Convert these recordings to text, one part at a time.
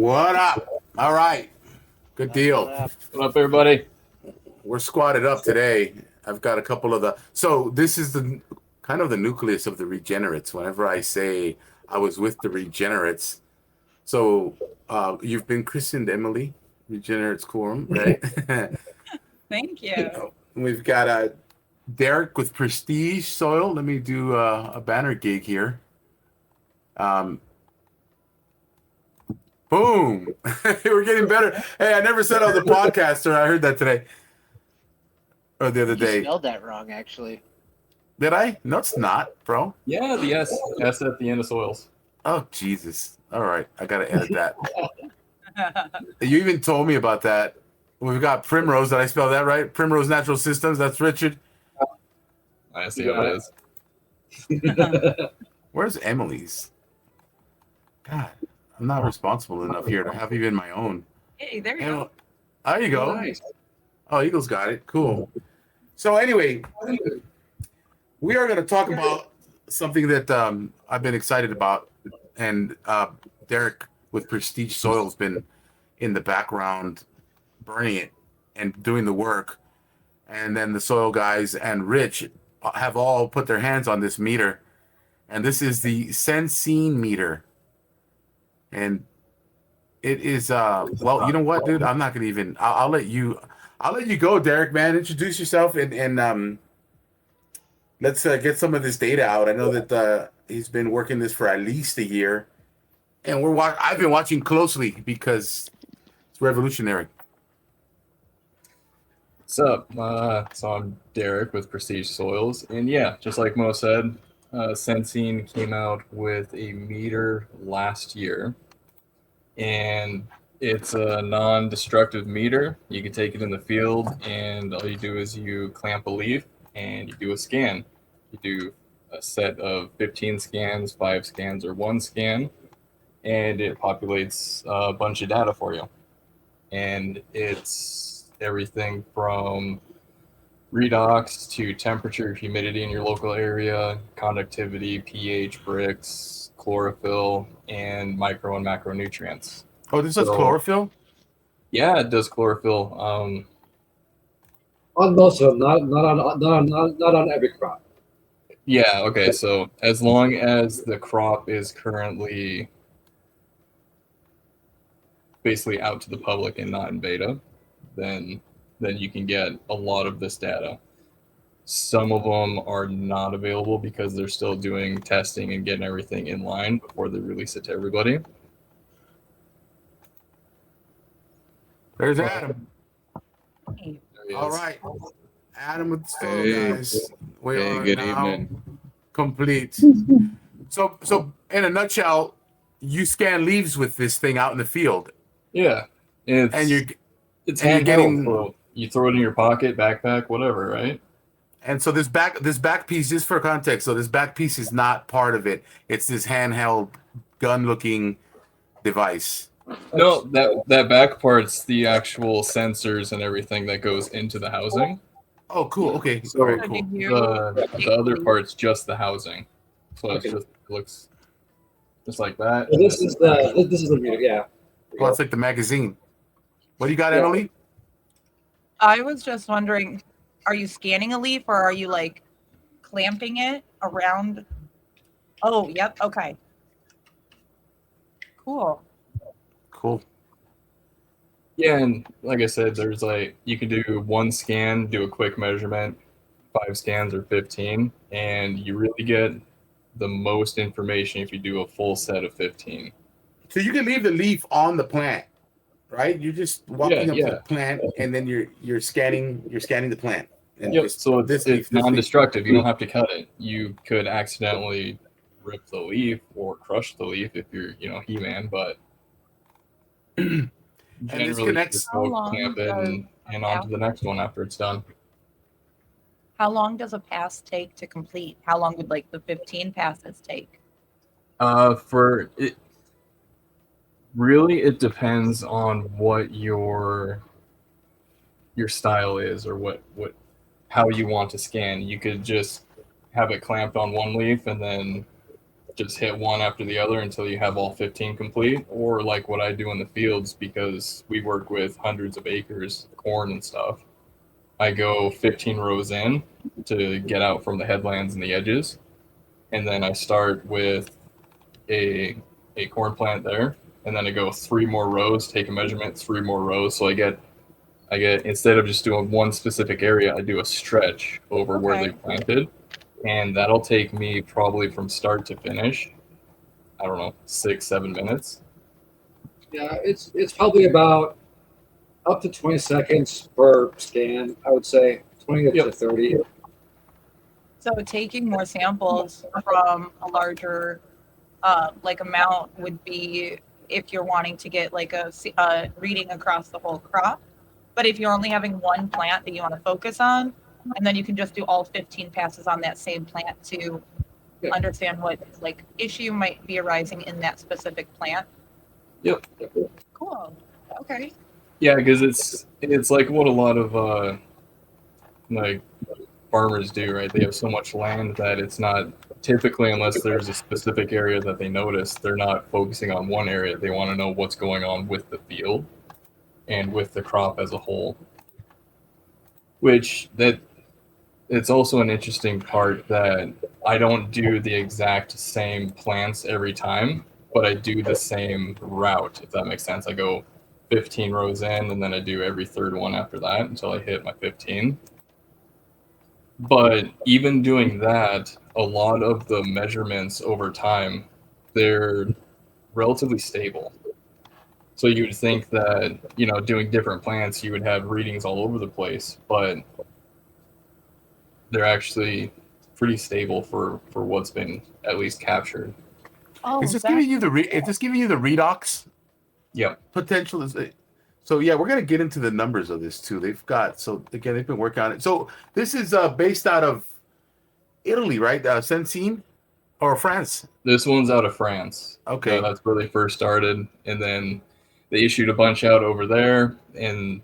What up? All right. Good deal. What up, everybody? We're squatted up today. I've got a couple of the. So this is the kind of the nucleus of the regenerates. Whenever I say I was with the regenerates, so you've been christened Emily, Regenerates Quorum, right? Thank you. We've got Derek with Prestige Soil. Let me do a banner gig here. Boom! We're getting better. Hey, I never said I was a podcaster. I heard that today. Or the other day. You spelled that wrong, actually. Did I? No, it's not, bro. Yeah, the S at the end of soils. Oh, Jesus. All right. I got to edit that. You even told me about that. We've got Primrose. Did I spell that right? Primrose Natural Systems. That's Richard. I see how it is. Where's Emily's? God, I'm not responsible enough here to have even my own. Hey, there you go. There you go. Nice. Oh, Eagles got it. Cool. So anyway, we are going to talk about something that I've been excited about, and Derek with Prestige Soil has been in the background burning it and doing the work, and then the soil guys and Rich have all put their hands on this meter, and this is the Senseen meter, and it is well, you know what, dude, I'm not gonna even. I'll let you go, Derek, man. Introduce yourself and let's get some of this data out. I know that he's been working this for at least a year, and I've been watching closely because it's revolutionary. What's up? So I'm Derek with Prestige Soils, and yeah, just like Mo said, Senseen came out with a meter last year, and it's a non-destructive meter. You can take it in the field, and all you do is you clamp a leaf and you do a scan. You do a set of 15 scans, 5 scans, or 1 scan, and it populates a bunch of data for you. And it's everything from redox to temperature, humidity in your local area, conductivity, pH, Brix, chlorophyll, and micro and macronutrients. Oh, this is chlorophyll? Yeah, it does chlorophyll. On most of them, not on every crop. Yeah, okay, so as long as the crop is currently basically out to the public and not in beta, then you can get a lot of this data. Some of them are not available because they're still doing testing and getting everything in line before they release it to everybody. There's Adam. Hey. All right. Adam with the soil Hey. guys. We Hey, are good now evening. complete. So in a nutshell, you scan leaves with this thing out in the field. Yeah, it's And handheld, you're getting- so you throw it in your pocket, backpack, whatever, right? And so this back piece, just for context, so this back piece is not part of it. It's this handheld gun-looking device. No, that back part's the actual sensors and everything that goes into the housing. Oh, cool. Okay. So All right, cool. the other part's just the housing. So it's just it looks just like that. So this is the meter, yeah. Well, it's like the magazine. What do you got, Yeah. Emily? I was just wondering, are you scanning a leaf or are you like clamping it around? Oh, yep. Okay. Cool. Cool. Yeah, and like I said, there's like you can do 1 scan, do a quick measurement, 5 scans or 15, and you really get the most information if you do a full set of 15. So you can leave the leaf on the plant, right? You're just walking up to the plant, and then you're scanning the plant. And Yep. just So this it's leaf. non-destructive. You don't have to cut it. You could accidentally rip the leaf or crush the leaf if you're, He-Man, but this generally connects- just go How long clamp it and on to the next one after it's done. How long does a pass take to complete? How long would like the 15 passes take? For it, really, it depends on what your style is or how you want to scan. You could just have it clamped on one leaf and then just hit one after the other until you have all 15 complete, or like what I do in the fields, because we work with hundreds of acres of corn and stuff. I go 15 rows in to get out from the headlands and the edges, and then I start with a corn plant there, and then I go 3 more rows, take a measurement, 3 more rows, so I get instead of just doing one specific area, I do a stretch over where Okay. they planted, and that'll take me probably from start to finish, I don't know, 6-7 minutes. Yeah, it's probably about up to 20 seconds per scan. I would say 20 to Yep. 30. So taking more samples from a larger like amount would be if you're wanting to get like a reading across the whole crop. But if you're only having one plant that you want to focus on, and then you can just do all 15 passes on that same plant to Yeah. understand what like issue might be arising in that specific plant. Yep. Cool. Okay. Yeah, because it's like what a lot of like farmers do, right? They have so much land that it's not typically, unless there's a specific area that they notice, they're not focusing on one area. They want to know what's going on with the field and with the crop as a whole. Which that it's also an interesting part that I don't do the exact same plants every time, but I do the same route, if that makes sense. I go 15 rows in, and then I do every third one after that until I hit my 15. But even doing that, a lot of the measurements over time, they're relatively stable. So you would think that, doing different plants, you would have readings all over the place, but they're actually pretty stable for what's been at least captured. Oh, Is this giving you is this giving you the redox Yep. potential? So yeah, we're gonna get into the numbers of this too. They've been working on it. So this is based out of Italy, right? Senseen or France? This one's out of France. Okay. That's where they first started, and then they issued a bunch out over there. And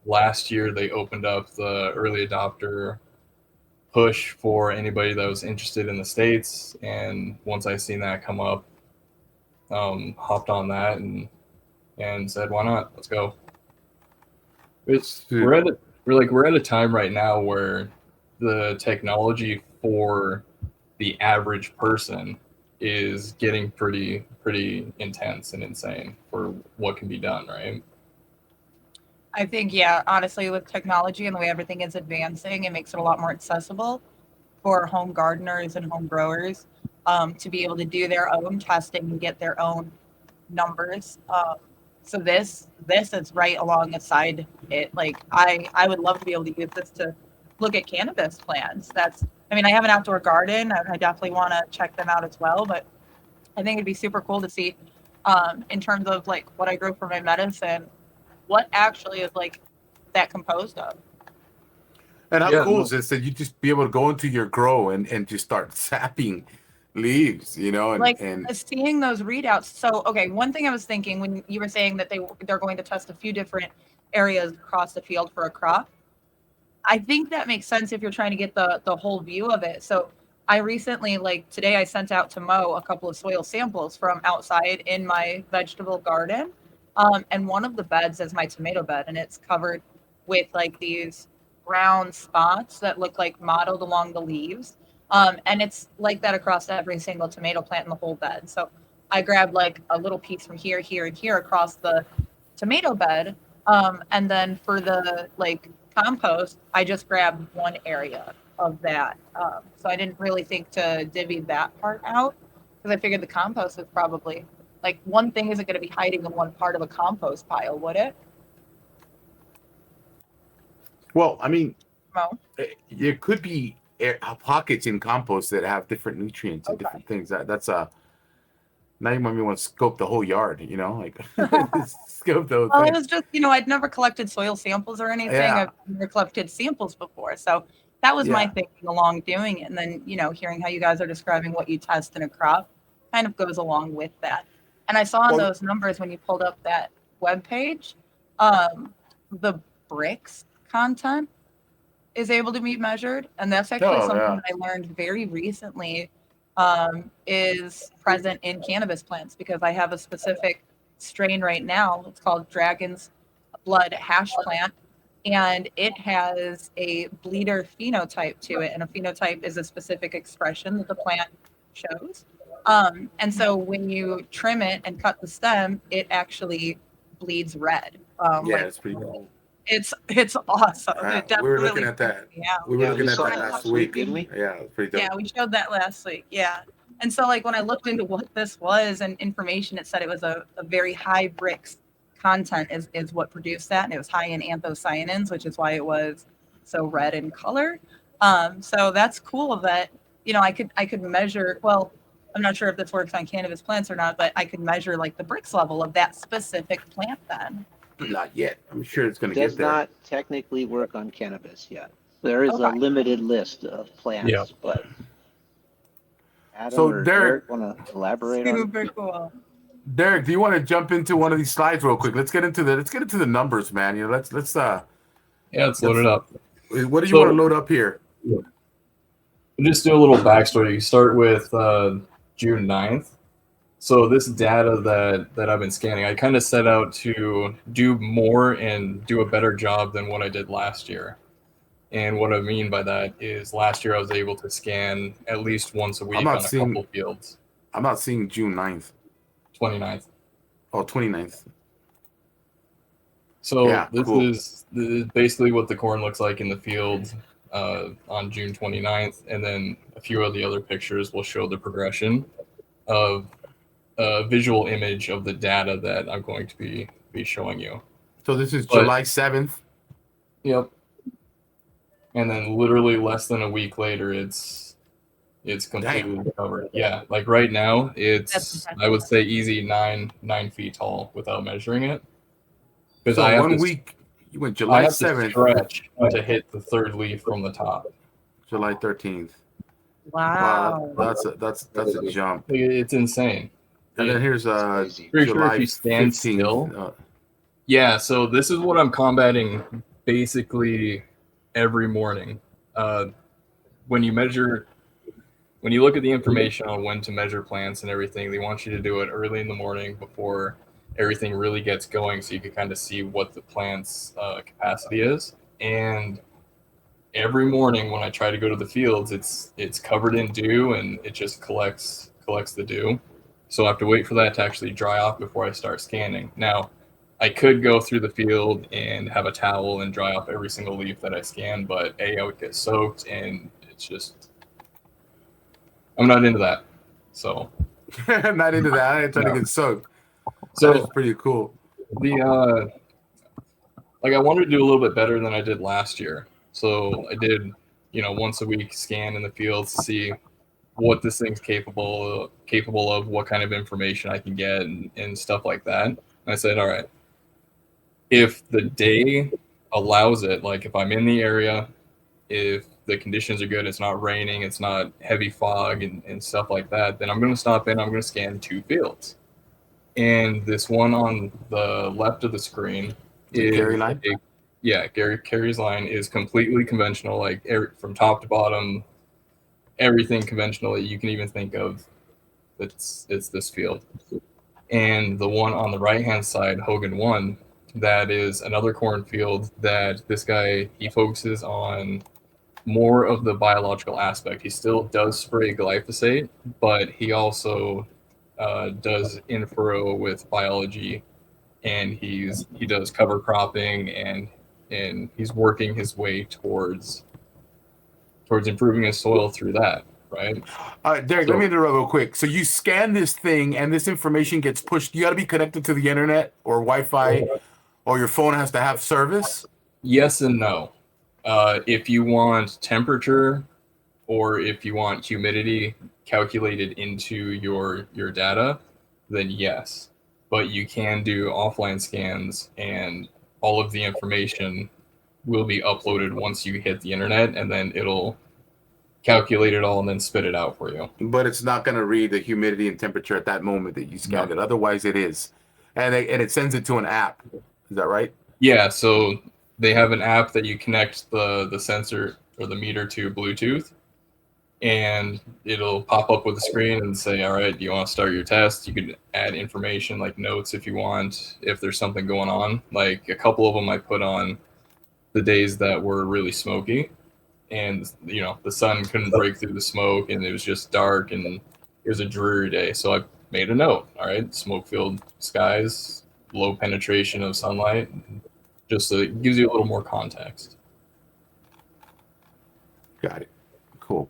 last year they opened up the early adopter push for anybody that was interested in the States. And once I seen that come up, hopped on that and said, why not? Let's go. We're at a time right now where the technology for the average person is getting pretty intense and insane for what can be done, right? I think, yeah, honestly, with technology and the way everything is advancing, it makes it a lot more accessible for home gardeners and home growers to be able to do their own testing and get their own numbers. So this is right alongside it. Like I would love to be able to use this to look at cannabis plants. I mean, I have an outdoor garden. I definitely want to check them out as well. But I think it'd be super cool to see in terms of like what I grow for my medicine, what actually is like that composed of. And how cool is this that you just be able to go into your grow and just start sapping leaves, and Seeing those readouts. So, okay, one thing I was thinking when you were saying that they're going to test a few different areas across the field for a crop, I think that makes sense if you're trying to get the whole view of it. So I recently, like today, I sent out to Mo a couple of soil samples from outside in my vegetable garden. And one of the beds is my tomato bed, and it's covered with like these brown spots that look like mottled along the leaves. And it's like that across every single tomato plant in the whole bed. So I grabbed like a little piece from here, here, and here across the tomato bed. And then for the like compost, I just grabbed one area of that. So I didn't really think to divvy that part out because I figured the compost is probably like one thing isn't going to be hiding in one part of a compost pile, would it? well, I mean, No. there could be pockets in compost that have different nutrients and different things. That's now you might want to scope the whole yard, like scope the whole Well, thing. it was just, I'd never collected soil samples or anything. Yeah. I've never collected samples before. So that was my Yeah. thinking along doing it. And then, hearing how you guys are describing what you test in a crop kind of goes along with that. And I saw in those numbers when you pulled up that webpage, the Brix content is able to be measured. And that's actually something that I learned very recently is present in cannabis plants, because I have a specific strain right now. It's called Dragon's Blood Hash Plant, and it has a bleeder phenotype to it. And a phenotype is a specific expression that the plant shows. And so when you trim it and cut the stem, it actually bleeds red. Yeah, Like it's pretty cool. it's awesome. It We were looking definitely at that. freaked me out. We were Yeah, looking we at saw that that last last week, week. didn't we? Yeah, it was pretty dope. Yeah, we showed that last week. Yeah. And so, like, when I looked into what this was and information, it said it was a very high Brix content is what produced that. And it was high in anthocyanins, which is why it was so red in color. So that's cool that, I could measure, well, I'm not sure if this works on cannabis plants or not, but I could measure like the Brix level of that specific plant then. Not yet. I'm sure it's going It to does get there. not technically work on cannabis yet. There is a Okay. limited list of plants, Yeah. but Adam So, or Derek- Derek want to elaborate on? Super cool. Derek, do you want to jump into one of these slides real quick? Let's get into the numbers, man. Let's Yeah, let's load it up. what do you So- want to load up here? We'll just do a little backstory. You start with June 9th. So this data that I've been scanning, I kind of set out to do more and do a better job than what I did last year. And what I mean by that is last year I was able to scan at least once a week not on a seeing- couple fields. I'm not seeing June 9th. 29th. Oh, 29th. So Yeah, this cool. is basically what the corn looks like in the field on June 29th. And then a few of the other pictures will show the progression of a visual image of the data that I'm going to be showing you. So this is But- July 7th. Yep. And then literally less than a week later, it's completely covered. Yeah, like right now, it's That's I would say easy 9 feet tall without measuring it. Because So I have 1 to, week, you went I July have to 7th, stretch to hit the third leaf from the top. July 13th. Wow. That's a jump. It's insane. And then here's Crazy. Pretty sure July if you stand 15th. still. Yeah, so this is what I'm combating basically every morning. When you look at the information on when to measure plants and everything, they want you to do it early in the morning before everything really gets going, so you can kind of see what the plant's capacity is. And every morning when I try to go to the fields, it's covered in dew and it just collects the dew. So I have to wait for that to actually dry off before I start scanning. Now, I could go through the field and have a towel and dry off every single leaf that I scan, but I would get soaked, and it's just, I'm not into that. So I'm not into that. I ain't trying No. to get soaked. So That is pretty cool. the I wanted to do a little bit better than I did last year. So I did, once a week scan in the fields to see what this thing's capable of, what kind of information I can get, and stuff like that. And I said, all right, if the day allows it, like if I'm in the area, if the conditions are good, it's not raining, it's not heavy fog and stuff like that, then I'm going to stop in, I'm going to scan 2 fields. And this one on the left of the screen is Gary line? Carrie's line is completely conventional, like from top to bottom, everything conventional that you can even think of. It's this field. And the one on the right hand side, Hogan 1, that is another cornfield that this guy, he focuses on more of the biological aspect. He still does spray glyphosate, but he also does in furrow with biology, and he does cover cropping, and he's working his way towards improving his soil through that, right? All right, Derek, let me interrupt real quick. So you scan this thing and this information gets pushed. You got to be connected to the internet or Wi-Fi, or your phone has to have service. Yes and no. If you want temperature or if you want humidity calculated into your data, then yes. But you can do offline scans, and all of the information will be uploaded once you hit the internet, and then it'll calculate it all and then spit it out for you. But it's not going to read the humidity and temperature at that moment that you scanned it. Otherwise, it is. And it sends it to an app. Is that right? Yeah, so they have an app that you connect the sensor or the meter to Bluetooth, and it'll pop up with a screen and say, all right, do you want to start your test? You can add information like notes if you want, if there's something going on. Like a couple of them I put on the days that were really smoky, and the sun couldn't break through the smoke, and it was just dark, and it was a dreary day. So I made a note. All right, smoke-filled skies, low penetration of sunlight, just so it gives you a little more context. Got it. Cool.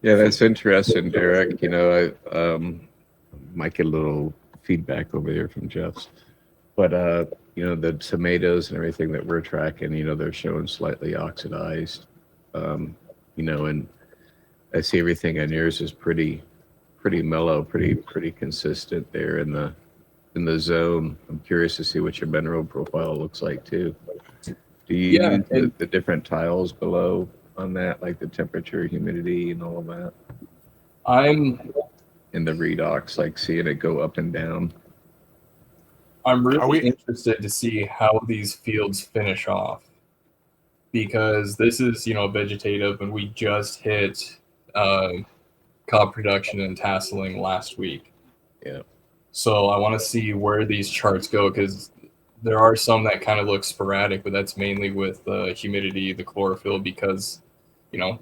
Yeah, that's interesting, Derek. I might get a little feedback over there from Jeff's, but the tomatoes and everything that we're tracking, they're showing slightly oxidized, and I see everything on yours is pretty mellow, pretty consistent there in the zone. I'm curious to see what your mineral profile looks like too. Do you use the different tiles below on that, like the temperature, humidity, and all of that? I'm In the redox, like seeing it go up and down. I'm really interested to see how these fields finish off, because this is vegetative, and we just hit cob production and tasseling last week. Yeah. So I want to see where these charts go, because there are some that kind of look sporadic, but that's mainly with the humidity, the chlorophyll, because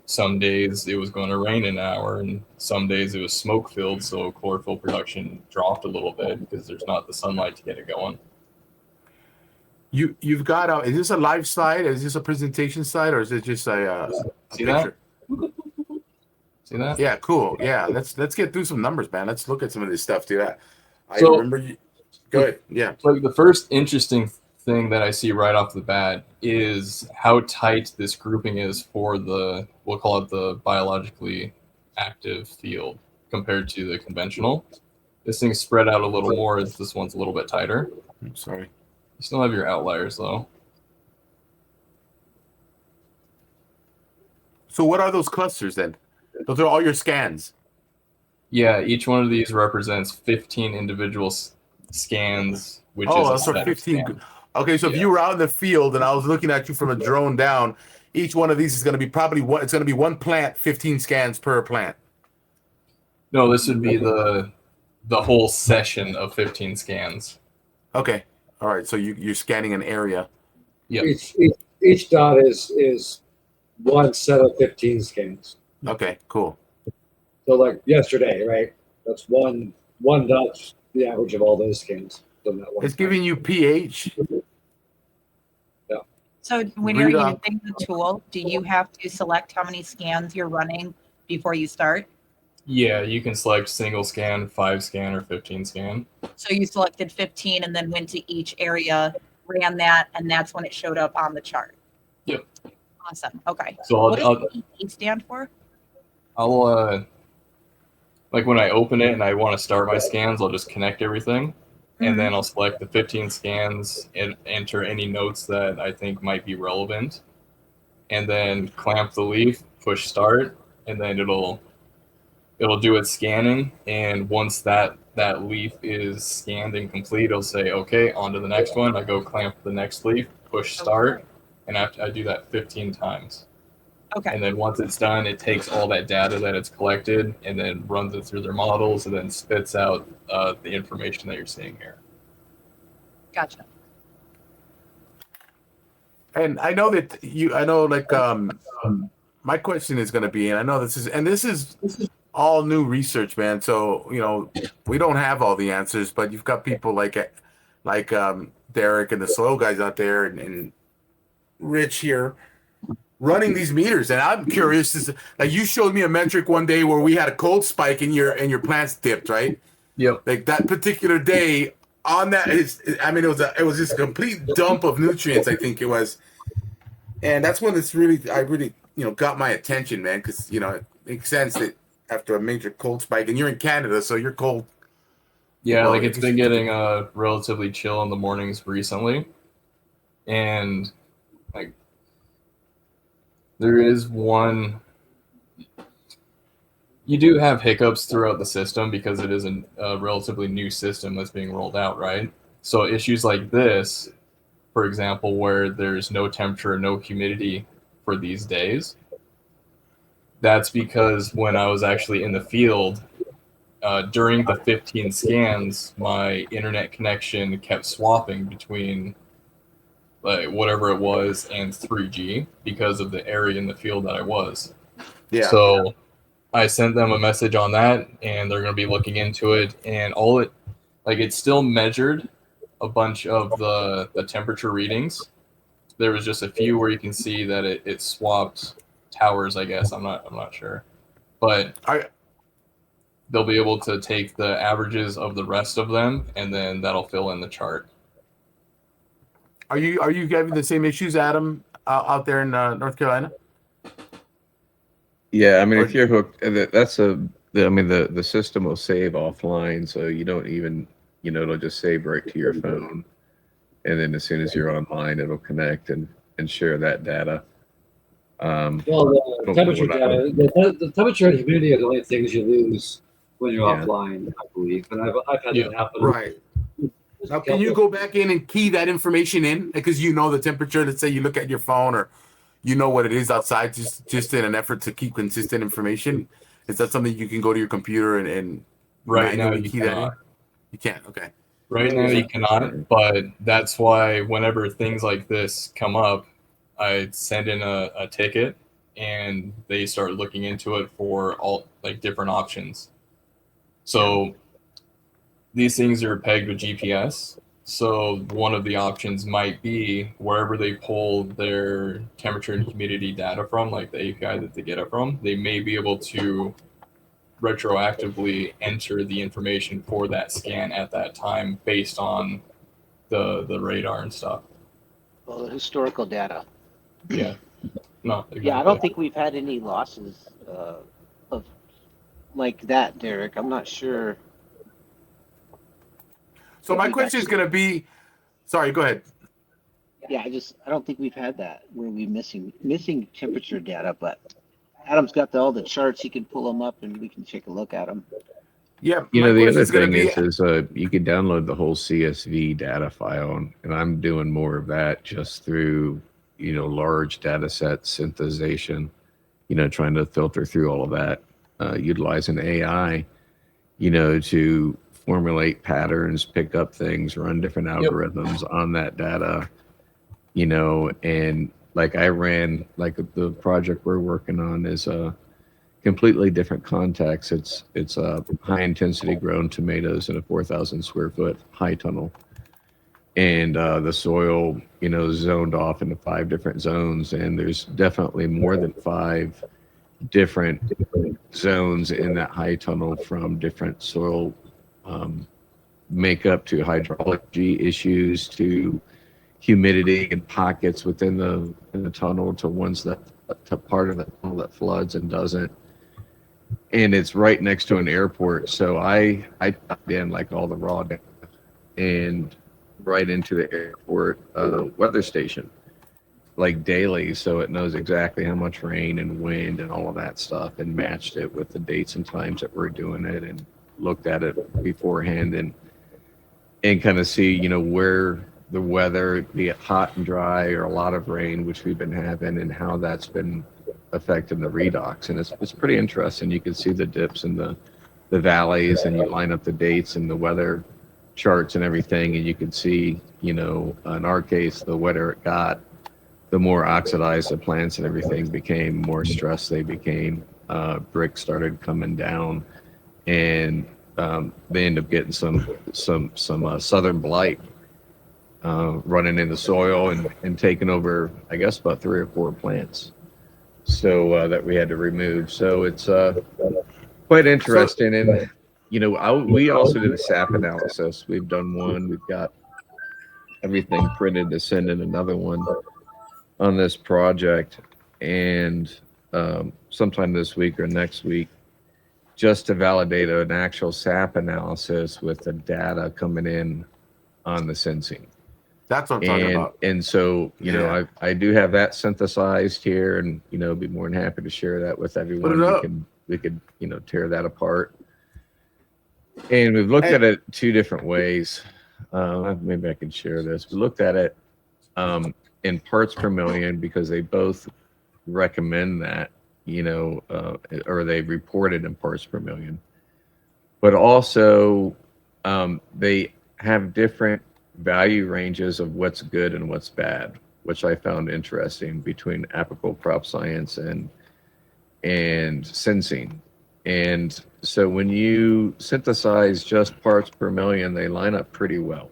some days it was going to rain an hour, and some days it was smoke filled, so chlorophyll production dropped a little bit because there's not the sunlight to get it going. You've got is this a live slide? Is this a presentation slide, or is it just a See picture? that? See that? Yeah, cool. Yeah, let's get through some numbers, man. Let's look at some of this stuff, dude. I So- remember you. Go ahead. Yeah. Like the first interesting thing that I see right off the bat is how tight this grouping is for we'll call it the biologically active field compared to the conventional. This thing's spread out a little more. This one's a little bit tighter. I'm sorry. You still have your outliers though. So what are those clusters then? Those are all your scans. Yeah, each one of these represents 15 individual scans, which is a that's for set of 15. scans. Okay, so if you were out in the field and I was looking at you from a drone down, each one of these is going to be probably one. It's going to be one plant, 15 scans per plant. No, this would be the whole session of 15 scans. Okay. All right. So you're scanning an area. Yep. Each dot is one set of 15 scans. Okay. Cool. So like yesterday, right? That's one dot's the average of all those scans. It's giving you pH. So when you're Redox. using the tool, do you have to select how many scans you're running before you start? Yeah, you can select single scan, 5 scan, or 15 scan. So you selected 15 and then went to each area, ran that, and that's when it showed up on the chart. Yep. Awesome. Okay. So What does EE stand for? I'll like when I open it and I want to start my scans, I'll just connect everything, and then I'll select the 15 scans and enter any notes that I think might be relevant, and then clamp the leaf, push start, and then it'll do its scanning. And once that leaf is scanned and complete, it'll say, okay, on to the next one. I go clamp the next leaf, push start, and I do that 15 times. Okay. And then once it's done, it takes all that data that it's collected and then runs it through their models and then spits out the information that you're seeing here. Gotcha. And I know that my question is going to be, and I know this is all new research, man. So, we don't have all the answers, but you've got people like Derek and the soil guys out there and Rich here running these meters. And I'm curious, like you showed me a metric one day where we had a cold spike and your plants dipped, right? Yep. Like that particular day on that it was just a complete dump of nutrients, I think it was. And that's when I really got my attention, man, because it makes sense that after a major cold spike, and you're in Canada, so you're cold. Yeah, Well, like it's been getting relatively chill in the mornings recently. And like there is one, you do have hiccups throughout the system because it is a relatively new system that's being rolled out, right? So issues like this, for example, where there's no temperature, no humidity for these days, That's because when I was actually in the field, during the 15 scans, my internet connection kept swapping between like whatever it was and 3G because of the area in the field that I was. Yeah. So I sent them a message on that, and they're going to be looking into it. And all it, like, it still measured a bunch of the temperature readings. There was just a few where you can see that it swapped towers. I guess I'm not sure, but they'll be able to take the averages of the rest of them, and then that'll fill in the chart. Are you having the same issues, Adam, out there in North Carolina? Yeah, I mean, if you're hooked, the system will save offline, so you don't even, it'll just save right to your phone, and then as soon as you're online, it'll connect and share that data. Well, the temperature data, the temperature and humidity are the only things you lose when you're offline, I believe, and I've had that happen. Right. Now, can you go back in and key that information in, because the temperature? Let's say you look at your phone, or what it is outside, just in an effort to keep consistent information. Is that something you can go to your computer and right now you key cannot. that in? You can't. Okay. Right now you cannot, but that's why whenever things like this come up, I send in a ticket, and they start looking into it for all like different options. So these things are pegged with GPS. So one of the options might be wherever they pull their temperature and humidity data from, like the API that they get it from, they may be able to retroactively enter the information for that scan at that time based on the radar and stuff. Well, the historical data. Yeah. No. Exactly. Yeah, I don't think we've had any losses of like that, Derek. I'm not sure. So my question is going to be, sorry, go ahead. Yeah, I don't think we've had that where we're missing temperature data, but Adam's got all the charts. He can pull them up and we can take a look at them. Yeah. The other thing is you can download the whole CSV data file, and I'm doing more of that just through, large data set synthesization, trying to filter through all of that, utilizing AI, to formulate patterns, pick up things, run different algorithms on that data, and like I ran, like the project we're working on is a completely different context. It's a high intensity grown tomatoes in a 4,000 square foot high tunnel. And the soil, zoned off into 5 different zones. And there's definitely more than 5 different zones in that high tunnel, from different soil makeup to hydrology issues to humidity and pockets within the tunnel to ones that to part of the tunnel that floods and doesn't. And it's right next to an airport, so I typed in like all the raw data and right into the airport weather station, like daily, so it knows exactly how much rain and wind and all of that stuff, and matched it with the dates and times that we're doing it, and looked at it beforehand and kind of see, where the weather, be it hot and dry or a lot of rain, which we've been having, and how that's been affecting the redox. And it's pretty interesting. You can see the dips and the valleys, and you line up the dates and the weather charts and everything, and you can see, in our case, the wetter it got, the more oxidized the plants and everything became, more stressed they became. Brix started coming down, and they end up getting some southern blight running in the soil and taking over, I guess, about 3 or 4 plants. So that we had to remove. So it's quite interesting. And we also did a SAP analysis. We've done one. We've got everything printed to send in another one on this project, and sometime this week or next week, just to validate an actual SAP analysis with the data coming in on the Senseen. That's what I'm talking about. And so, I do have that synthesized here, and, be more than happy to share that with everyone. We could, tear that apart. And we've looked at it 2 different ways. Maybe I can share this. We looked at it in parts per million, because they both recommend that. or they reported in parts per million. But also, they have different value ranges of what's good and what's bad, which I found interesting between Apical Crop Science and Senseen. And so when you synthesize just parts per million, they line up pretty well.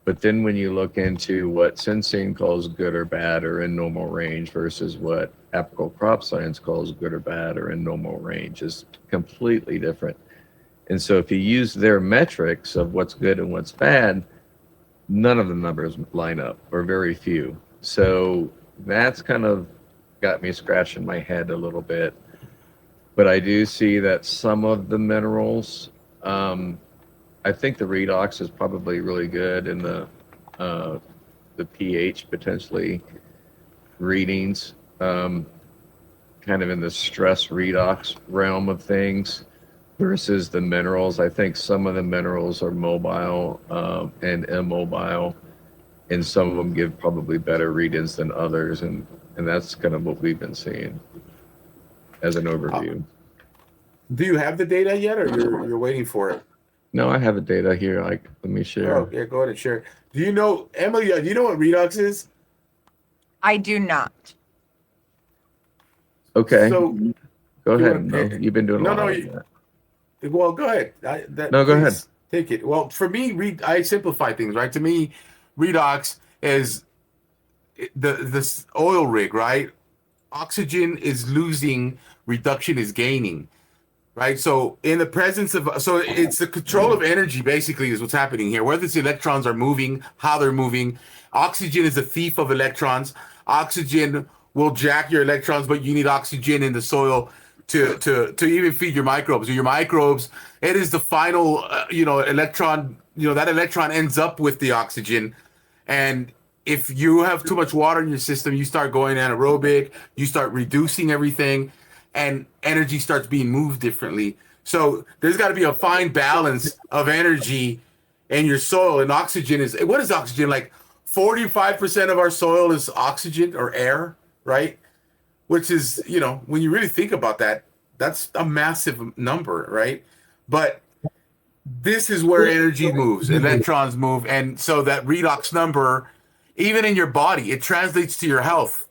But then when you look into what Senseen calls good or bad or in normal range versus what Apical Crop Science calls good or bad or in normal range is completely different. And so if you use their metrics of what's good and what's bad, none of the numbers line up, or very few. So that's kind of got me scratching my head a little bit. But I do see that some of the minerals, I think the redox is probably really good in the pH potentially readings, kind of in the stress redox realm of things versus the minerals. I think some of the minerals are mobile and immobile, and some of them give probably better readings than others, and that's kind of what we've been seeing as an overview. Do you have the data yet, or you're waiting for it? No, I have the data here. Let me share. Oh, yeah, go ahead and share. Do you know, Emily, do you know what redox is? I do not. Okay. So, go ahead. wanna- No, you've been doing a lot of that. well, go ahead. No, go ahead. Take it. Well, for me, I simplify things, right? To me, redox is this oil rig, right? Oxygen is losing, reduction is gaining. Right. So in the presence of, so it's the control of energy basically is what's happening here. Whether the electrons are moving, how they're moving. Oxygen is a thief of electrons. Oxygen will jack your electrons, but you need oxygen in the soil to even feed your microbes. Your microbes, it is the final, electron, that electron ends up with the oxygen. And if you have too much water in your system, you start going anaerobic, you start reducing everything, and energy starts being moved differently. So there's got to be a fine balance of energy in your soil. And oxygen is, what is oxygen? Like 45% of our soil is oxygen or air, right? Which is, when you really think about that, that's a massive number, right? But this is where energy moves, electrons move. And so that redox number, even in your body, it translates to your health.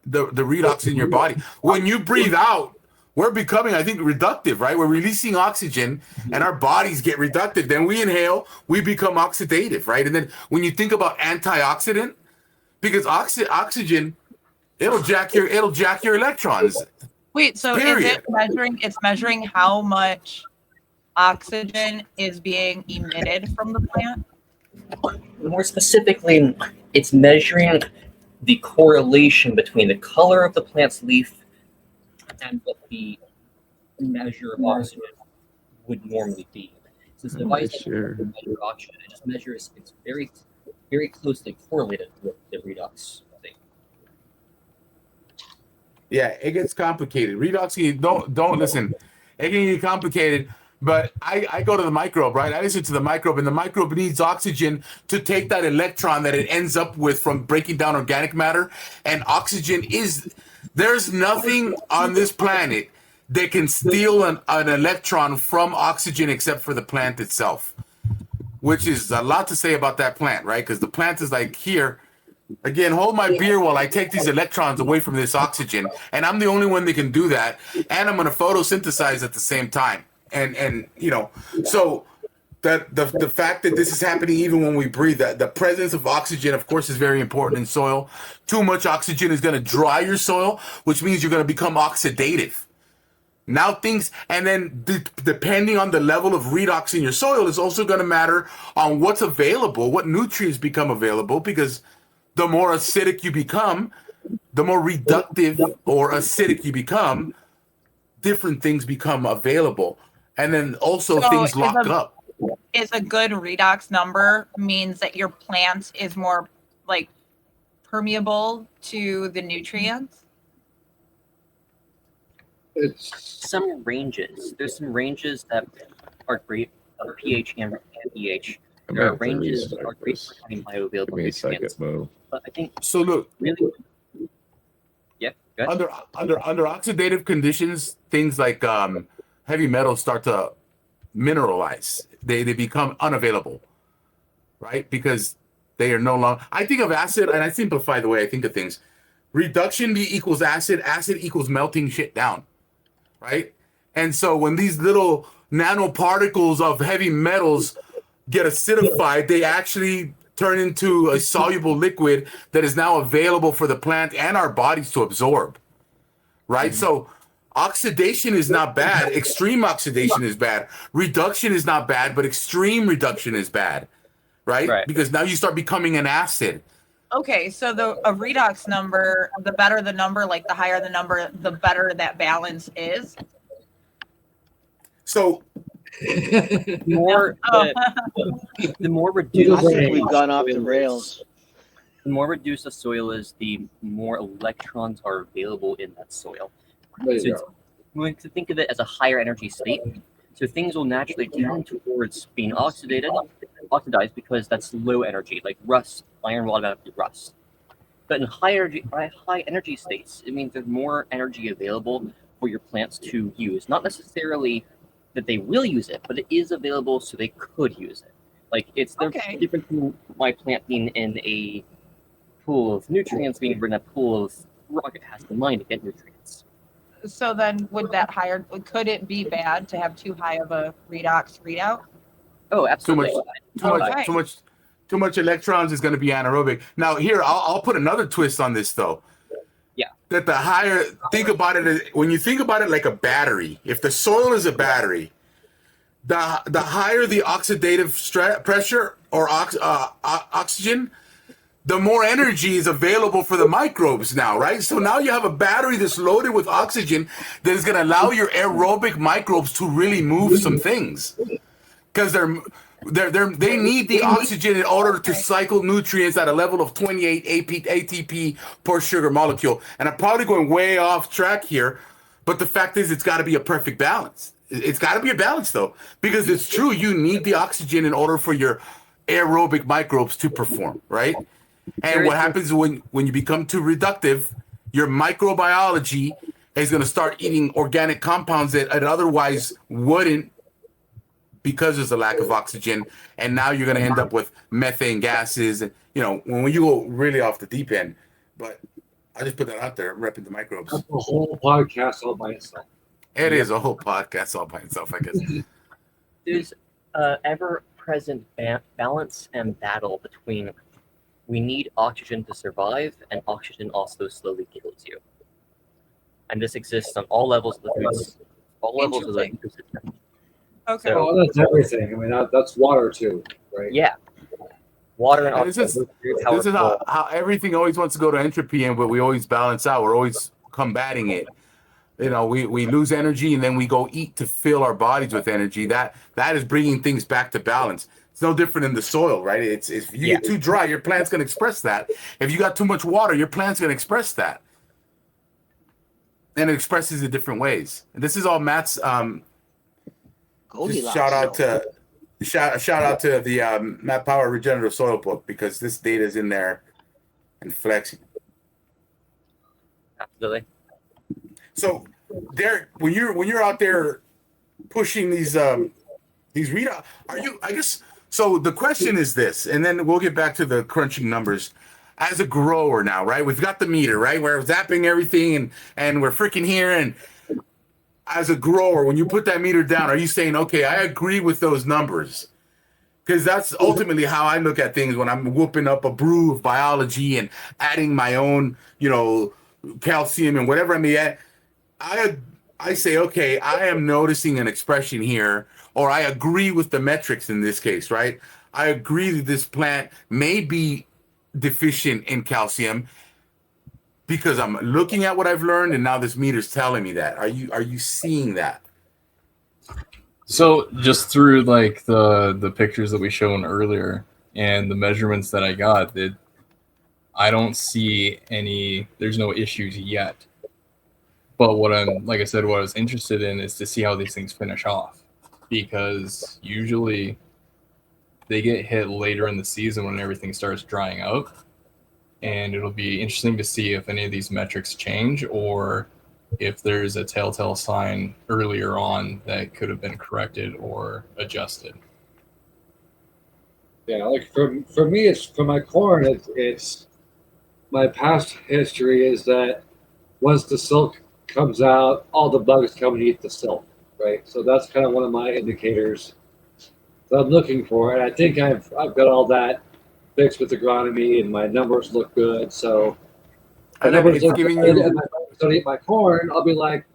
The redox in your body. When you breathe out, we're becoming, I think, reductive, right? We're releasing oxygen and our bodies get reductive. Then we inhale, we become oxidative, right? And then when you think about antioxidant, because oxygen, it'll jack your electrons. Wait, so Period. it's measuring how much oxygen is being emitted from the plant? More specifically, it's measuring the correlation between the color of the plant's leaf and what the measure of oxygen would normally be. Since the device doesn't measure oxygen, it just measures, it's very, very closely correlated with the redox thing. Yeah, it gets complicated. Redox, don't listen. It can get complicated. But I go to the microbe, right? I listen to the microbe, and the microbe needs oxygen to take that electron that it ends up with from breaking down organic matter. And oxygen there's nothing on this planet that can steal an electron from oxygen except for the plant itself, which is a lot to say about that plant, right? Because the plant is like, here, again, hold my beer while I take these electrons away from this oxygen. And I'm the only one that can do that. And I'm going to photosynthesize at the same time. And so the fact that this is happening even when we breathe, that the presence of oxygen, of course, is very important in soil. Too much oxygen is going to dry your soil, which means you're going to become oxidative. Now and then depending on the level of redox in your soil is also going to matter on what's available, what nutrients become available, because the more acidic you become, the more reductive or acidic you become, different things become available. And then also things lock up. Is a good redox number means that your plant is more like permeable to the nutrients? Some ranges. There's some ranges that are great for pH and pH. There are ranges that are great for having bioavailable nutrients. But I think so. Look, really, yeah. Okay. under oxidative conditions, things like heavy metals start to mineralize. They become unavailable, right? Because they are no longer. I think of acid, and I simplify the way I think of things. Reduction B equals acid. Acid equals melting shit down, right? And so when these little nanoparticles of heavy metals get acidified, they actually turn into a soluble liquid that is now available for the plant and our bodies to absorb, right? So oxidation is not bad. Extreme oxidation is bad. Reduction is not bad, but extreme reduction is bad, right? Right. Because now you start becoming an acid. Okay, so a redox number, the better the number, like the higher the number, the better that balance is. So More Oh. the more I reduced think we've gone off the rails. the more reduced a soil is, the more electrons are available in that soil. There So you it's go. going to think of it as a higher energy state. So things will naturally tend towards being oxidized because that's low energy, like rust. Iron will automatically rust. But in high energy states, it means there's more energy available for your plants to use. Not necessarily that they will use it, but it is available so they could use it. Like it's the Okay. difference between my plant being in a pool of nutrients being in a pool of rock it has to mine to get nutrients. So then could it be bad to have too high of a redox readout? Oh, absolutely. Too much electrons is going to be anaerobic. Now here, I'll put another twist on this though. Yeah. That the higher, think about it, when you think about it like a battery, if the soil is a battery, the higher the oxidative pressure or oxygen, the more energy is available for the microbes now, right? So now you have a battery that's loaded with oxygen that is going to allow your aerobic microbes to really move some things, because they need the oxygen in order to cycle nutrients at a level of 28 ATP per sugar molecule. And I'm probably going way off track here, but the fact is it's got to be a perfect balance. It's got to be a balance though, because it's true, you need the oxygen in order for your aerobic microbes to perform, right? And what happens when you become too reductive, your microbiology is going to start eating organic compounds that it otherwise wouldn't, because there's a lack of oxygen. And now you're going to end up with methane gases, and when you go really off the deep end. But I just put that out there, repping the microbes. That's a whole podcast all by itself. It is a whole podcast all by itself, I guess. There's ever-present balance and battle between we need oxygen to survive, and oxygen also slowly kills you. And this exists on all levels of the ecosystem. Okay. So- Oh, that's everything. I mean, that's water too, right? Yeah. Water and And this oxygen. is how everything always wants to go to entropy, but we always balance out. We're always combating it. We lose energy and then we go eat to fill our bodies with energy. That is bringing things back to balance. It's no different in the soil, right? It's if you get too dry, your plant's going to express that. If you got too much water, your plant's going to express that. And it expresses in different ways. And this is all Matt's Goldilocks shout out zone. to the Matt Power Regenerative Soil book, because this data is in there and flexing. Absolutely. So, Derek, when you're out there pushing these readouts, are you? I guess so. The question is this, and then we'll get back to the crunching numbers. As a grower now, right? We've got the meter, right? We're zapping everything, and we're freaking here. And as a grower, when you put that meter down, are you saying, okay, I agree with those numbers? Because that's ultimately how I look at things when I'm whooping up a brew of biology and adding my own, calcium and whatever I may add. I say, okay, I am noticing an expression here, or I agree with the metrics in this case, right? I agree that this plant may be deficient in calcium because I'm looking at what I've learned, and now this meter's telling me that. Are you seeing that? So just through like the pictures that we shown earlier and the measurements that I got, I don't see there's no issues yet. But what I was interested in is to see how these things finish off, because usually they get hit later in the season when everything starts drying out. and it'll be interesting to see if any of these metrics change or if there's a telltale sign earlier on that could have been corrected or adjusted. Yeah, like for me, it's for my corn. It's my past history is that once the silk comes out, all the bugs come and eat the silk, right? So that's kind of one of my indicators that I'm looking for, and I think I've got all that fixed with agronomy, and my numbers look good. So And then it's giving you, and my bugs don't eat my corn. I'll be like,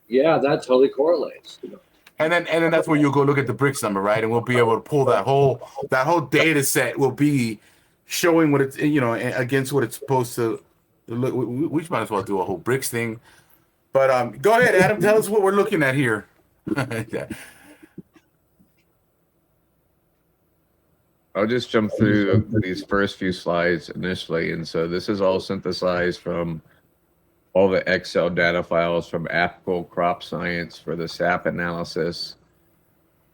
yeah, that totally correlates. and then that's where you'll go look at the Brix number, right? And we'll be able to pull that whole data set will be showing what it's, you know, against what it's supposed to look. We might as well do a whole Brix thing. But go ahead, Adam. Tell us what we're looking at here. Yeah. I'll just jump through these first few slides initially. And so this is all synthesized from all the Excel data files from Apple Crop Science for the SAP analysis.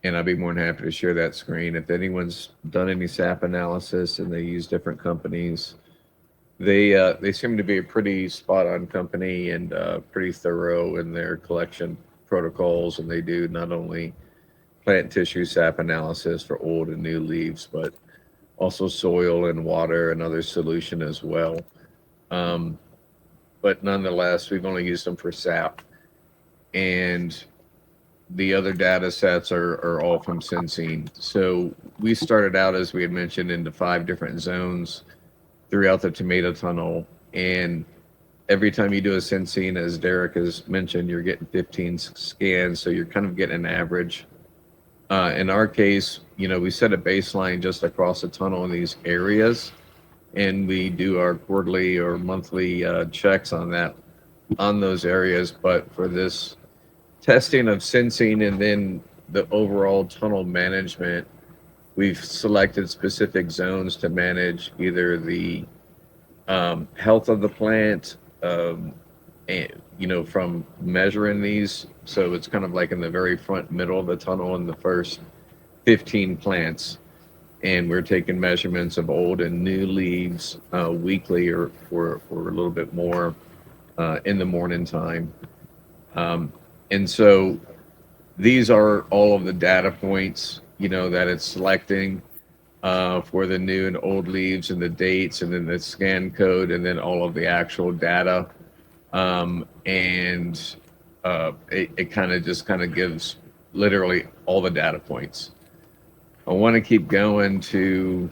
And I'd be more than happy to share that screen. If anyone's done any SAP analysis and they use different companies, they seem to be a pretty spot-on company and pretty thorough in their collection protocols. And they do not only plant tissue sap analysis for old and new leaves, but also soil and water and other solution as well. But nonetheless, we've only used them for sap. And the other data sets are all from Senseen. So we started out, as we had mentioned, into 5 different zones throughout the tomato tunnel. And every time you do a Senseen, as Derek has mentioned, you're getting 15 scans. So you're kind of getting an average. In our case, you know, we set a baseline just across the tunnel in these areas, and we do our quarterly or monthly checks on those areas. But for this testing of Senseen and then the overall tunnel management, we've selected specific zones to manage either the health of the plant, and, you know, from measuring these. So it's kind of like in the very front middle of the tunnel in the first 15 plants. And we're taking measurements of old and new leaves weekly or for a little bit more in the morning time. And so these are all of the data points, you know, that it's selecting for the new and old leaves and the dates and then the scan code and then all of the actual data. It kind of gives literally all the data points. I want to keep going to.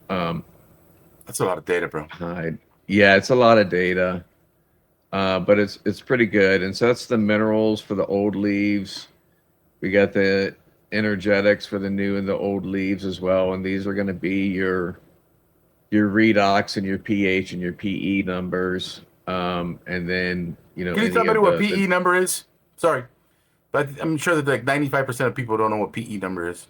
That's a lot of data, bro. Yeah, it's a lot of data, but it's pretty good. And so that's the minerals for the old leaves. We got the energetics for the new and the old leaves as well. And these are going to be your redox and your pH and your PE numbers. And then, you know, Can you tell me what PE number is? Sorry, but I'm sure that like 95% of people don't know what PE number is.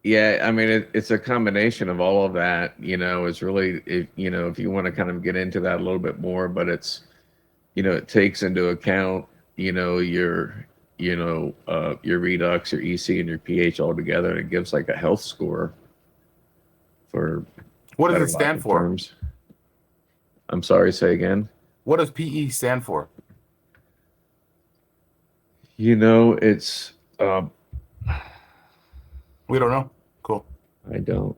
Yeah, I mean, it's a combination of all of that. You know, it's really, if you want to kind of get into that a little bit more, but it's, you know, it takes into account, you know, your redox, your EC, and your pH all together, and it gives like a health score for. What does it stand for? Terms. I'm sorry, say again. What does PE stand for? You know, it's. We don't know. Cool. I don't.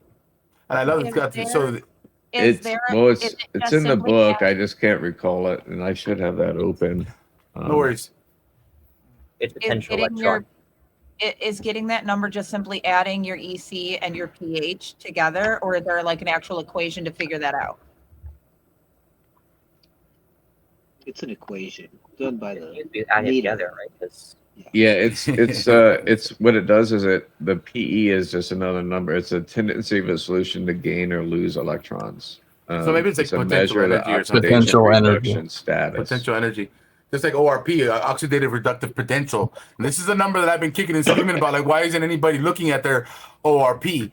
And I love it's got to, so. It's in the book. I just can't recall it, and I should have that open. No worries. It's potential electron. Is getting that number just simply adding your EC and your pH together, or is there like an actual equation to figure that out? It's an equation done by the Add it together, right? Yeah, it's what it does is the PE is just another number. It's a tendency of a solution to gain or lose electrons. So maybe it's like potential energy or something. Potential energy status. Potential energy. Just like ORP, oxidative reductive potential. And this is a number that I've been kicking and screaming about. Like, why isn't anybody looking at their ORP?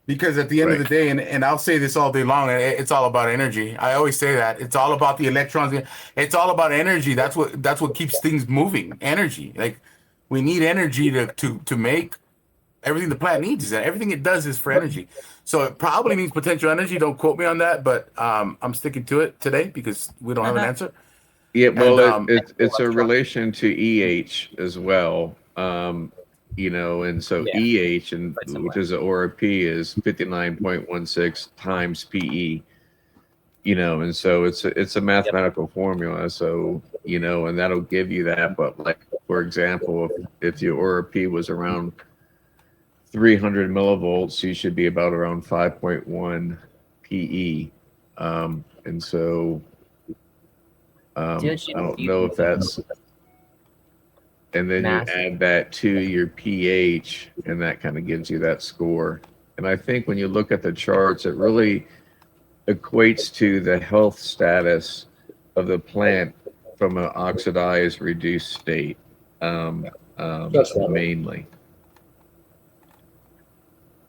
Because at the end of the day, and I'll say this all day long, it's all about energy. I always say that. It's all about the electrons. It's all about energy. That's what keeps things moving. Energy. Like, we need energy to make everything the plant needs is that everything it does is for energy. So it probably means potential energy. Don't quote me on that, but I'm sticking to it today because we don't have an answer. Yeah, And well, it's a relation to EH as well. And so Yeah. EH, and Quite similar. which is or P, is 59.16 times PE. And so it's a mathematical formula. So and that'll give you that. But like for example, if your Aura P was around 300 millivolts, you should be about around 5.1 PE. And so I don't know if that's, and then you Math. add that to your pH, and that kind of gives you that score. And I think when you look at the charts, it really equates to the health status of the plant from an oxidized, reduced state, mainly.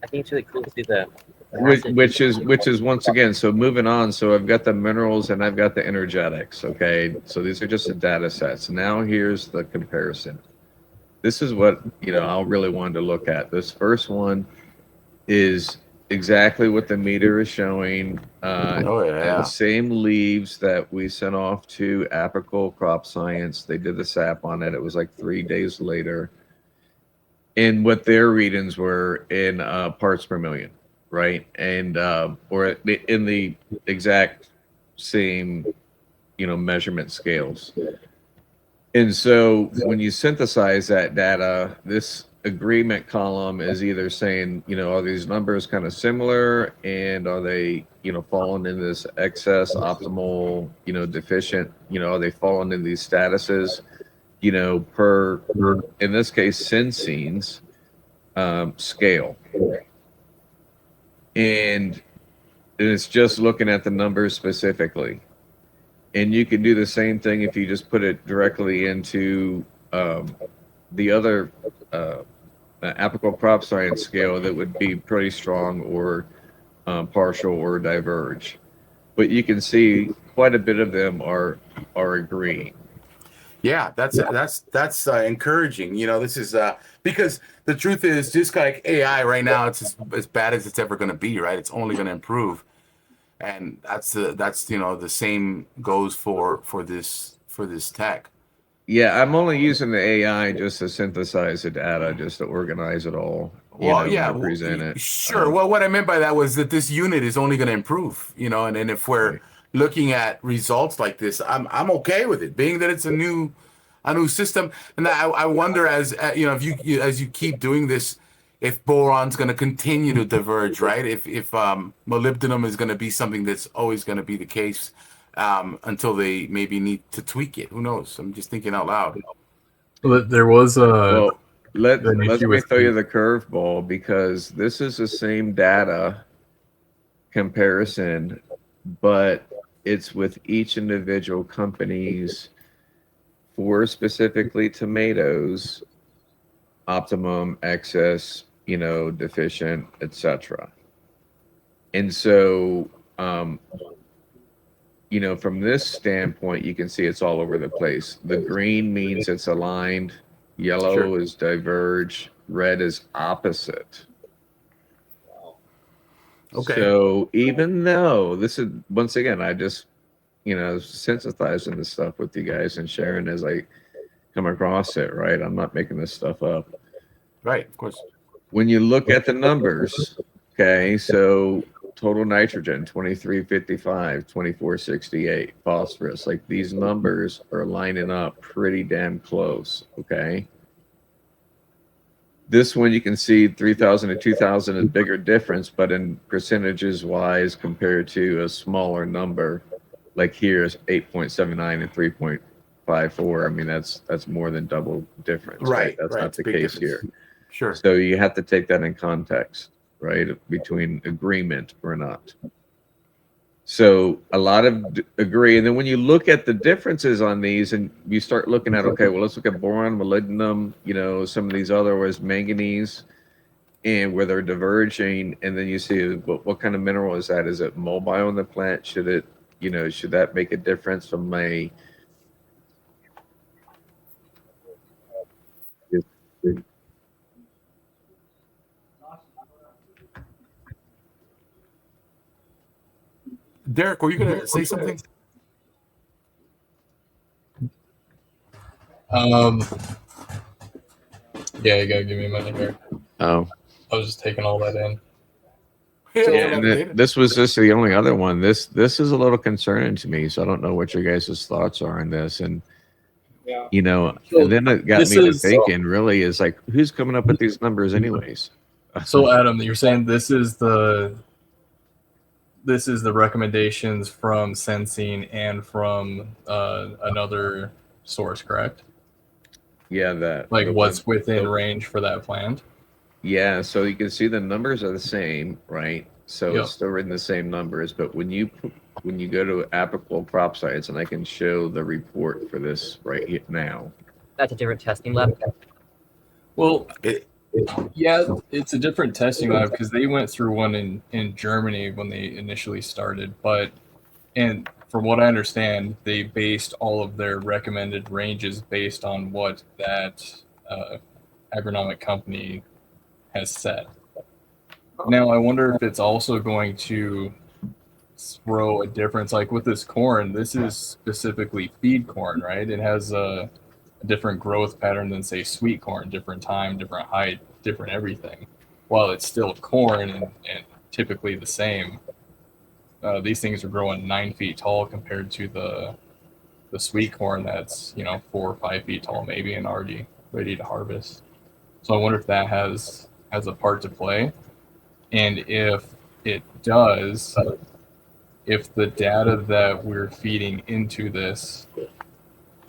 I think it's really cool to see the Which is once again, so moving on. So I've got the minerals and I've got the energetics. Okay. So these are just the data sets. Now here's the comparison. This is what, I really wanted to look at. This first one is exactly what the meter is showing. The same leaves that we sent off to Apical Crop Science. They did the SAP on it. It was like 3 days later. And what their readings were in parts per million, right? And or in the exact same, measurement scales. And so when you synthesize that data, this agreement column is either saying, are these numbers kind of similar, and are they, falling in this excess, optimal, deficient, are they falling in these statuses? Per in this case, Senseen's scale. And it's just looking at the numbers specifically. And you can do the same thing if you just put it directly into the other Apical Crop Science scale that would be pretty strong or partial or diverge. But you can see quite a bit of them are agreeing. Yeah, that's encouraging. This is because the truth is, just like AI right now, it's as bad as it's ever going to be, right? It's only going to improve, and that's the same goes for this tech. Yeah, I'm only using the AI just to synthesize the data, just to organize it all. And present it. Sure. Well, what I meant by that was that this unit is only going to improve, and if we're looking at results like this, I'm okay with it, being that it's a new system. And I wonder, as if you keep doing this, if boron's going to continue to diverge, right? If molybdenum is going to be something that's always going to be the case until they maybe need to tweak it. Who knows? I'm just thinking out loud. Well, there was a. Let me throw you the curveball, because this is the same data comparison, but it's with each individual company's, for specifically tomatoes, optimum, excess, deficient, etc. And so, from this standpoint, you can see it's all over the place. The green means it's aligned. Yellow is diverge. Red is opposite. Okay. So even though this is, once again, I just, sensitizing this stuff with you guys and sharing as I come across it, right? I'm not making this stuff up. Right, of course. When you look at the numbers, okay, so total nitrogen, 2355, 2468, phosphorus, like these numbers are lining up pretty damn close, okay? This one, you can see 3,000 to 2,000 is bigger difference, but in percentages wise compared to a smaller number, like here is 8.79 and 3.54. I mean, that's more than double difference. Right. That's not the case here. Sure. So you have to take that in context, right? Between agreement or not. So a lot of agree. And then when you look at the differences on these and you start looking at, okay, well, let's look at boron, molybdenum, some of these other was manganese, and where they're diverging. And then you see what kind of mineral is that? Is it mobile in the plant? Should it, should that make a difference from a, Derek, were you gonna say something? Yeah, you gotta give me a minute here. Oh, I was just taking all that in. Yeah, yeah. it's a lot And of data. this was just the only other one. This is a little concerning to me. So I don't know what your guys' thoughts are on this. And Yeah. you know, So and then it got this me to is- thinking. Really, is like, who's coming up with these numbers, anyways? So Adam, you're saying this is the recommendations from Senseen and from another source, correct? Yeah, that Like the what's one- within the- range for that plant? Yeah, so you can see the numbers are the same, right? So Yep. it's still in the same numbers, but when you go to applicable crop sites, and I can show the report for this right here now. That's a different testing lab. Well, It- yeah, it's a different testing lab because they went through one in Germany when they initially started, and from what I understand, they based all of their recommended ranges based on what that agronomic company has set. Now, I wonder if it's also going to throw a difference. Like with this corn, this is specifically feed corn, right? It has a different growth pattern than, say, sweet corn, different time, different height, different everything. While it's still corn and typically the same, these things are growing 9 feet tall compared to the sweet corn that's 4 or 5 feet tall maybe and already ready to harvest. So I wonder if that has a part to play, and if it does, if the data that we're feeding into this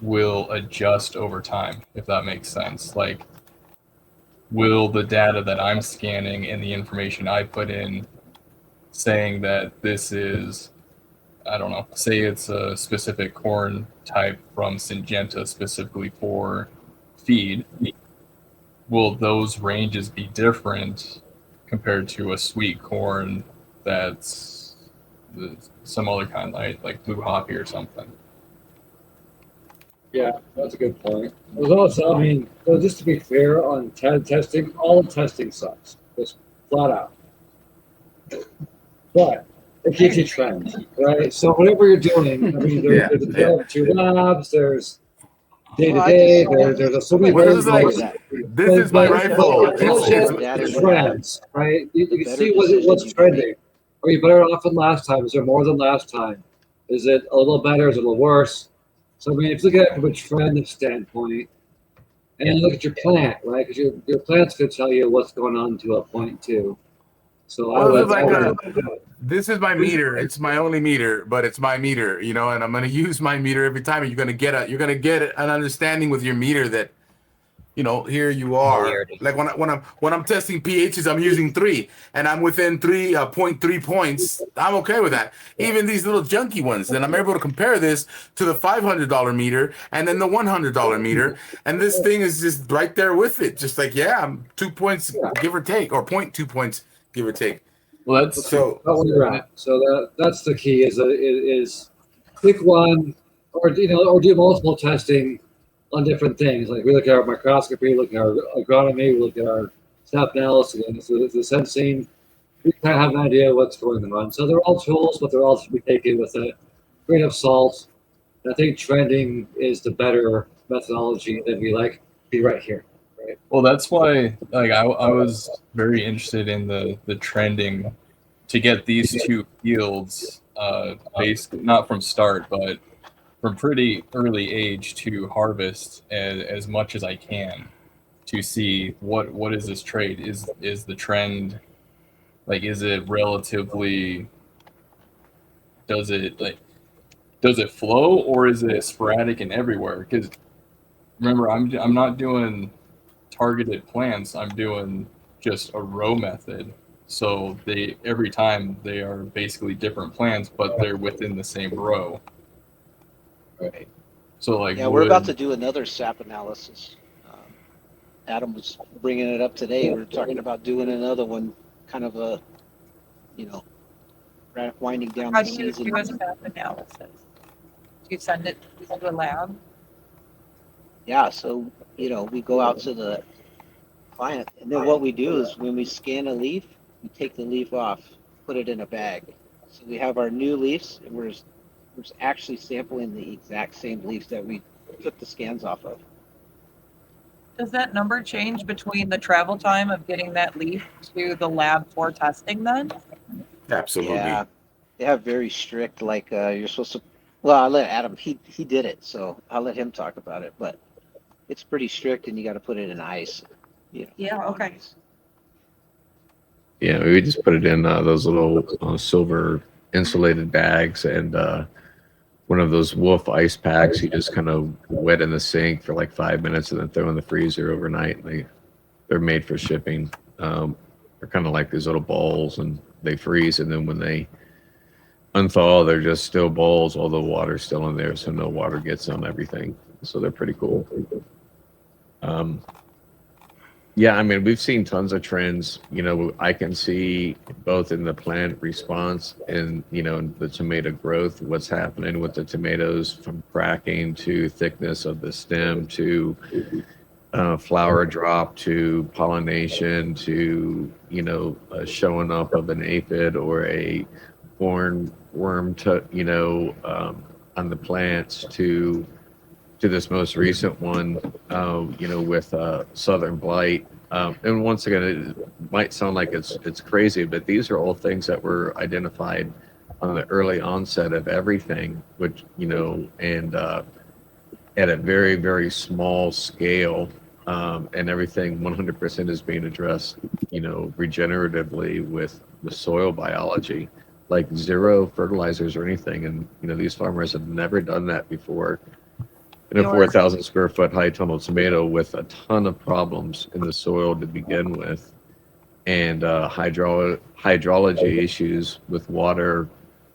will adjust over time, if that makes sense. Like, will the data that I'm scanning and the information I put in saying that this is, I don't know, say it's a specific corn type from Syngenta specifically for feed, will those ranges be different compared to a sweet corn that's some other kind, like blue hoppy or something? Yeah, that's a good point. There's also, I mean, so just to be fair on testing, all testing sucks, just flat out. But it gives you trends, right? So whatever you're doing, I mean, Yeah, there's a two labs, there's day to Well, I day, just- there's so many Well, this is variables. like- This is my rifle. It's Trends, right? You can Better see decision what's you can make. trending. Are you better off than last time? Is there more than last time? Is it a little better? Is it a little worse? So I mean, if you look at it from a trend standpoint, and then you look at your plant, right? Because your plant's could tell you what's going on to a point too. So Well, this is I like would this is my meter. It's my only meter, but it's my meter, and I'm going to use my meter every time. And you're going to get an understanding with your meter that, here you are. Familiarity. Like when I'm testing pHs, I'm using 3, and I'm within 3.3 points. I'm okay with that. Even these little junky ones, then I'm able to compare this to the $500 meter and then the $100 meter, and this thing is just right there with it. Just like, I'm 2 points give or take, or 0.2 points give or take. Well, that's So about where you're at. So that's the key is pick one, or or do multiple testing on different things. Like we look at our microscopy, we look at our agronomy, we look at our SNAP analysis, and so the sensing, we kind of have an idea of what's going on. So they're all tools, but they're all to be taken with a grain of salt. And I think trending is the better methodology that we be right here. Right? Well, that's why, like, I was very interested in the trending to get these two fields based not from start, but from pretty early age to harvest as much as I can to see what is this trade? Is the trend, like, is it relatively, does it flow, or is it sporadic and everywhere? Because remember, I'm not doing targeted plants. I'm doing just a row method. So every time they are basically different plants, but they're within the same row. Right. So like, Yeah, we're about to do another SAP analysis. Adam was bringing it up today. We're talking about doing another one, kind of a, winding down How the do you season. do a SAP analysis? Do you send it to a lab? Yeah, so we go out to the client. And then what we do is when we scan a leaf, we take the leaf off, put it in a bag. So we have our new leaves, and we're actually sampling the exact same leaves that we took the scans off of. Does that number change between the travel time of getting that leaf to the lab for testing then? Absolutely. Yeah, they have very strict, like you're supposed to. Well, I'll let Adam. He did it, so I'll let him talk about it. But it's pretty strict, and you got to put it in ice. You know, Yeah, on okay. ice. Yeah, we just put it in those little silver insulated bags and one of those Wolf ice packs. You just kind of wet in the sink for like 5 minutes and then throw in the freezer overnight. They're made for shipping. They're kind of like these little balls, and they freeze, and then when they unthaw, they're just still balls. All the water's still in there, so no water gets on everything. So they're pretty cool. Yeah, I mean, we've seen tons of trends. You know, I can see both in the plant response and, you know, the tomato growth, what's happening with the tomatoes from cracking to thickness of the stem to flower drop to pollination to, you know, showing up of an aphid or a worm to, you know, on the plants to this most recent one, you know, with Southern Blight. And once again, it might sound like it's crazy, but these are all things that were identified on the early onset of everything, which, you know, and at a very, very small scale, and everything 100% is being addressed, you know, regeneratively with soil biology, like zero fertilizers or anything. And, you know, these farmers have never done that before. In a 4,000 square foot high tunnel tomato with a ton of problems in the soil to begin with, and hydrology issues with water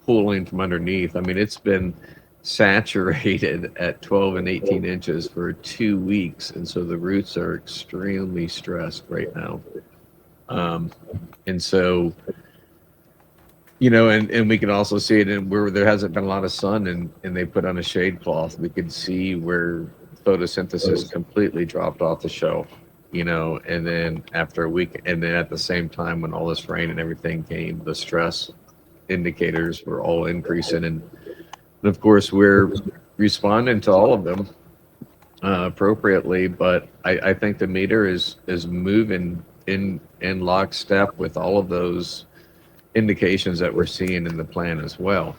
pooling from underneath. I mean, it's been saturated at 12 and 18 inches for 2 weeks, and so the roots are extremely stressed right now. And so, you know, and we can also see it in where there hasn't been a lot of sun, and they put on a shade cloth. We could see where photosynthesis completely dropped off the shelf, you know, and then after a week, and then at the same time when all this rain and everything came, the stress indicators were all increasing. And of course, we're responding to all of them appropriately, but I think the meter is moving in lockstep with all of those indications that we're seeing in the plan as well.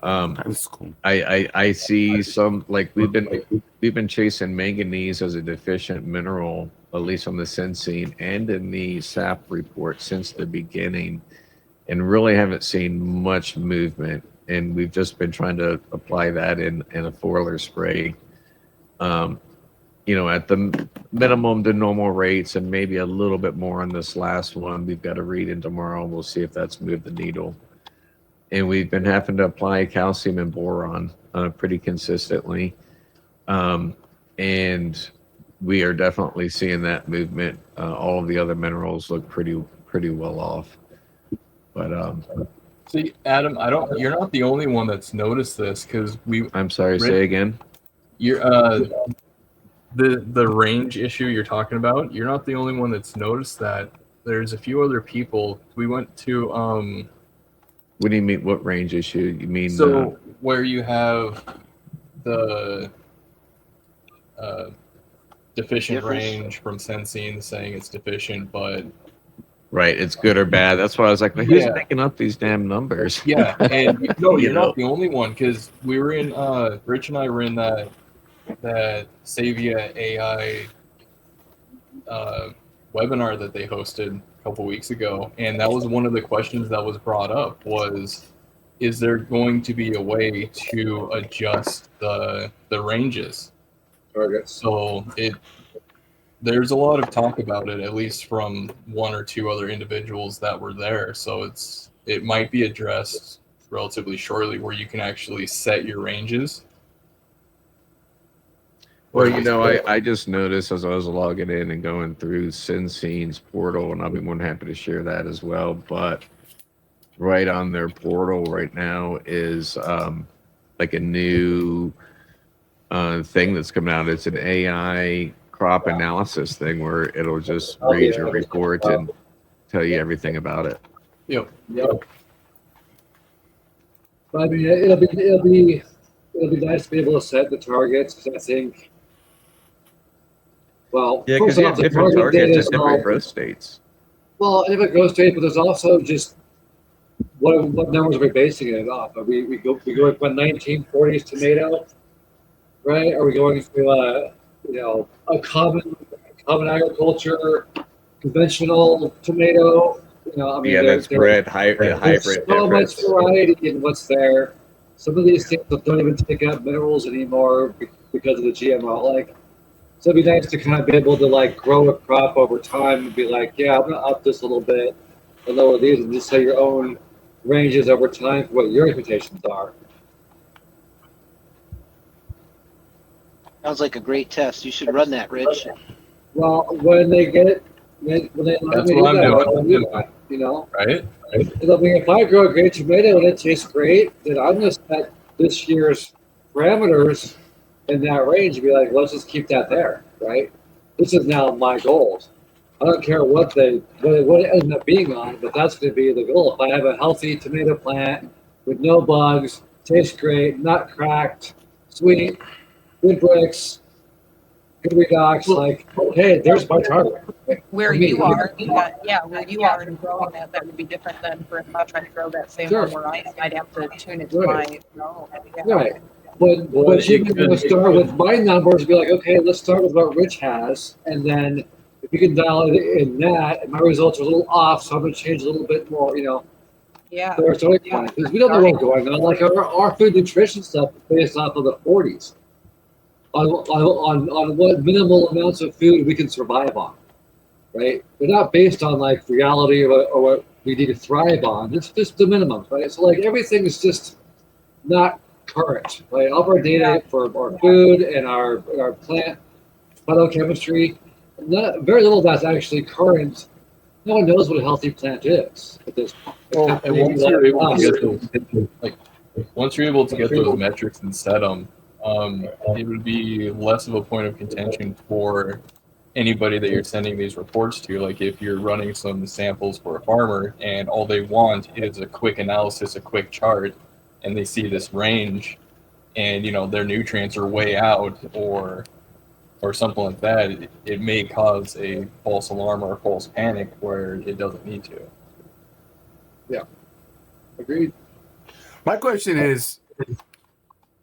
That's cool. I see some, like we've been chasing manganese as a deficient mineral, at least on the Senseen and in the SAP report since the beginning, and really haven't seen much movement. And we've just been trying to apply that in a foliar spray, you know, at the minimum to normal rates, and maybe a little bit more on this last one. We've got a read in tomorrow, and we'll see if that's moved the needle. And we've been having to apply calcium and boron pretty consistently. And we are definitely seeing that movement. All of the other minerals look pretty well off. But See, Adam, you're not the only one that's noticed this, because I'm sorry, say again. You're the range issue you're talking about. You're not the only one that's noticed that. There's a few other people. We went to What do you mean? What range issue? You mean so where you have the deficient Difference? range from Senseen saying it's deficient, but right? It's good or bad. That's why I was like, who's making up these damn numbers? yeah, and no, You you're know. not the only one, because we were in Rich and I were in that Savia AI webinar that they hosted a couple weeks ago, and that was one of the questions that was brought up was, is there going to be a way to adjust the ranges? Targets. So there's a lot of talk about it, at least from one or two other individuals that were there. So it might be addressed relatively shortly, where you can actually set your ranges. Well, you know, I just noticed as I was logging in and going through Senseen's portal, and I'll be more than happy to share that as well. But right on their portal right now is like a new thing that's coming out. It's an AI crop analysis thing where it'll just read your report and tell you everything about it. Yep. Yep. But I mean, it'll be nice to be able to set the targets, because I think, well, Yeah, first because you off, have the different target data targets is at different all, growth states. well, and if it goes straight, but there's also just what numbers are we basing it off? Are we going with 1940s tomato, right? Are we going to a common agriculture conventional tomato? I mean, Yeah, that's bred hybrid there's so much hybrids. variety in what's there. Some of these things don't even take up minerals anymore because of the GMO. Like, so it'd be nice to kind of be able to like grow a crop over time and be like, yeah, I'm gonna up this a little bit and lower these, and just set your own ranges over time for what your expectations are. Sounds like a great test. You should run that, Rich. Well, when they allow That's me to what do I'm that, doing. I'll do that, you know. Right? I mean, if I grow a great tomato and it tastes great, then I'm going to set this year's parameters in that range and be like, let's just keep that there, right? This is now my goals. I don't care what it ends up being on, but that's going to be the goal. If I have a healthy tomato plant with no bugs, tastes great, not cracked, sweet, good Brix, good Redox, like, okay, there's my target. Where For me. you are, where you are and growing that would be different than for if I trying to grow that same Sure. one where I'd have to tune it to Right. my grow. Right. But Well, you can start with my numbers and be like, okay, let's start with what Rich has. And then if you can dial it in that, and my results are a little off, so I'm going to change a little bit more, Yeah. for our starting point. Because we don't know what's going on. Like our food nutrition stuff is based off of the 40s on what minimal amounts of food we can survive on, right? They're not based on like reality or what we need to thrive on. It's just the minimum, right? So like everything is just not current, right? All of our data for our food and our plant phytochemistry, very little of that's actually current. No one knows what a healthy plant is at this point. Well, and once you're able to get those metrics and set them, it would be less of a point of contention for anybody that you're sending these reports to. Like if you're running some samples for a farmer and all they want is a quick analysis, a quick chart, and they see this range and their nutrients are way out or something like that, it may cause a false alarm or a false panic where it doesn't need to. Yeah. Agreed. My question is,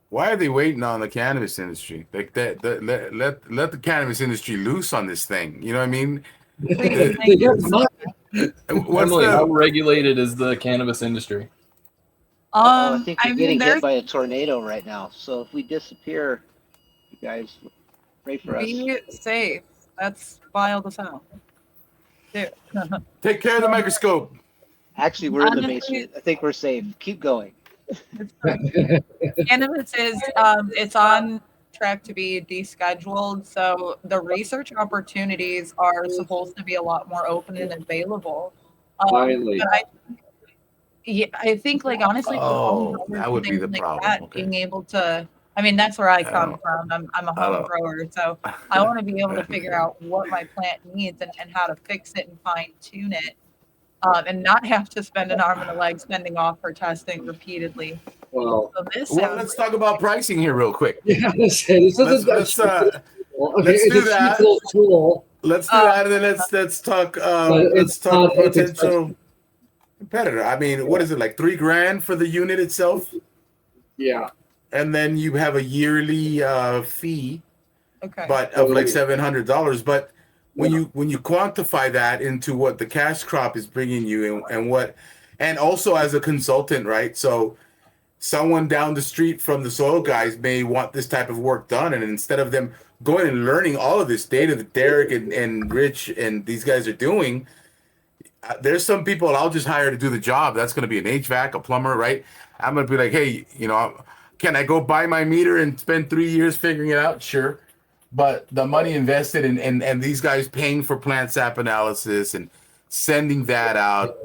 why are they waiting on the cannabis industry? Like let the cannabis industry loose on this thing. You know what I mean? They get money. What's Emily, how the regulated is the cannabis industry? I think I you're mean, getting there's hit by a tornado right now. So if we disappear, you guys pray for us. be safe. That's wild as hell. Dude. take care of the microscope? Actually, we're in the Honestly- basement. I think we're safe. Keep going. Cannabis is it's on track to be descheduled, so the research opportunities are supposed to be a lot more open and available. Finally. But I think like honestly, Oh, for that would be things the like problem. that, Okay. being able to, I mean, that's where I come don't- from. I'm a I home don't- grower, so I want to be able to figure out what my plant needs and how to fix it and fine tune it. And not have to spend an arm and a leg sending off for testing repeatedly. Well, So this Well, sounds let's talk about pricing here real quick. yeah, this isn't Let's that let's cheap tool. Okay, let's it's do a cheap that. little tool. let's do that, and then let's talk But let's it's talk not potential competitor. I mean, what is it, like $3,000 for the unit itself? Yeah. And then you have a yearly fee, okay. but of like $700. But when you quantify that into what the cash crop is bringing you and also as a consultant, right? So someone down the street from the soil guys may want this type of work done, and instead of them going and learning all of this data that Derek and Rich and these guys are doing, there's some people I'll just hire to do the job. That's going to be an HVAC, a plumber, right? I'm going to be like, hey, can I go buy my meter and spend 3 years figuring it out? Sure. But the money invested and these guys paying for plant sap analysis and sending that out,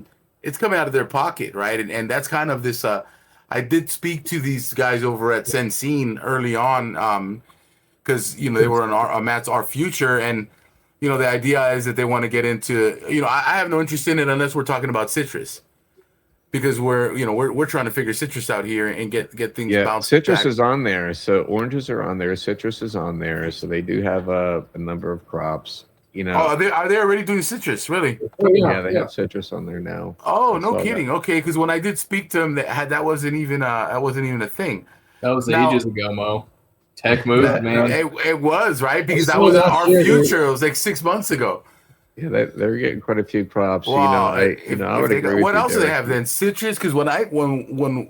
it's coming out of their pocket, right? And that's kind of this. I did speak to these guys over at Senseen early on because they were on Matt's Our Future, and the idea is that they want to get into. I have no interest in it unless we're talking about citrus, because we're trying to figure citrus out here and get things Yeah, bounced citrus back. is on there. So oranges are on there. Citrus is on there. So they do have a number of crops. Oh, are they already doing citrus? Really? Yeah, they have citrus on there now. Oh, I no saw kidding. that. Okay, because when I did speak to him, that wasn't even a thing. That was Now- ages ago, Mo. Tech moved, man. It was, right, because that saw was in that Our here, dude. Future. It was like 6 months ago. Yeah, they're getting quite a few crops. Well, I would agree with what you, else do they Derek. have then? Citrus, because when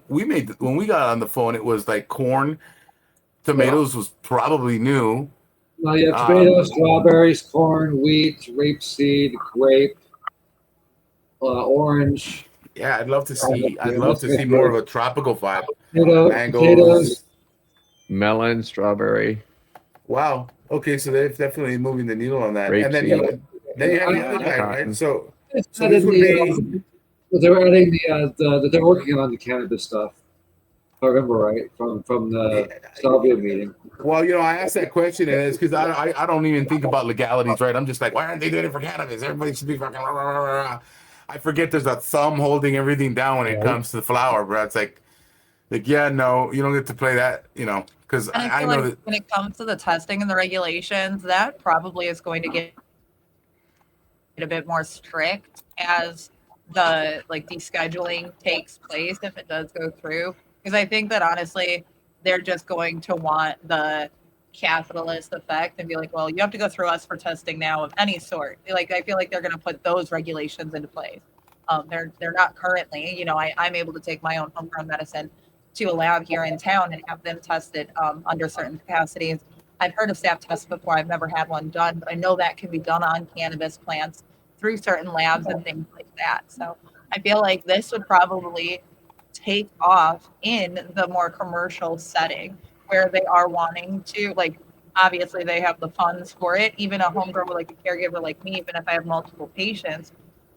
we got on the phone, it was like corn, tomatoes was probably new. Yeah, tomatoes, strawberries, corn, wheat, rapeseed, grape, orange. Yeah, I'd love to see more of a tropical vibe. Mangoes. Potatoes. Melon, strawberry. Wow. Okay, so they're definitely moving the needle on that. And then Rapeseed. then you have the other guy, Cotton. right? So It's So this would adding they're adding they're working on the cannabis stuff. If I remember right from the Salvia meeting. well, I asked that question, and it's because I don't even think about legalities, right? I'm just like, why aren't they doing it for cannabis? Everybody should be fucking. Rah, rah, rah, rah. I forget there's a thumb holding everything down when it Right. comes to the flower, bro. It's like, yeah, no, you don't get to play that, because And I I feel know like that. when it comes to the testing and the regulations, that probably is going to get a bit more strict as the descheduling takes place, if it does go through. Because I think that honestly, they're just going to want the capitalist effect and be like, well, you have to go through us for testing now of any sort. I feel like they're going to put those regulations into place. They're not currently. I'm able to take my own homegrown medicine to a lab here in town and have them tested under certain capacities. I've heard of staff tests before. I've never had one done, but I know that can be done on cannabis plants through certain labs and things like that. So I feel like this would probably take off in the more commercial setting where they are wanting to, obviously they have the funds for it. Even a homegrown, a caregiver like me, even if I have multiple patients,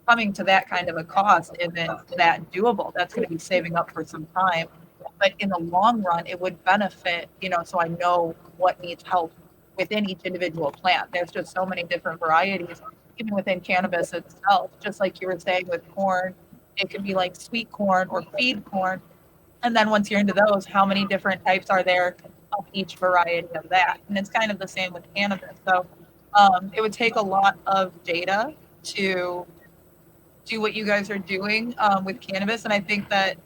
coming to that kind of a cost isn't that doable. That's going to be saving up for some time. But in the long run, it would benefit, so I know what needs help within each individual plant. There's just so many different varieties, even within cannabis itself. Just like you were saying with corn, it could be like sweet corn or feed corn. And then once you're into those, how many different types are there of each variety of that? And it's kind of the same with cannabis. So it would take a lot of data to do what you guys are doing with cannabis. And I think that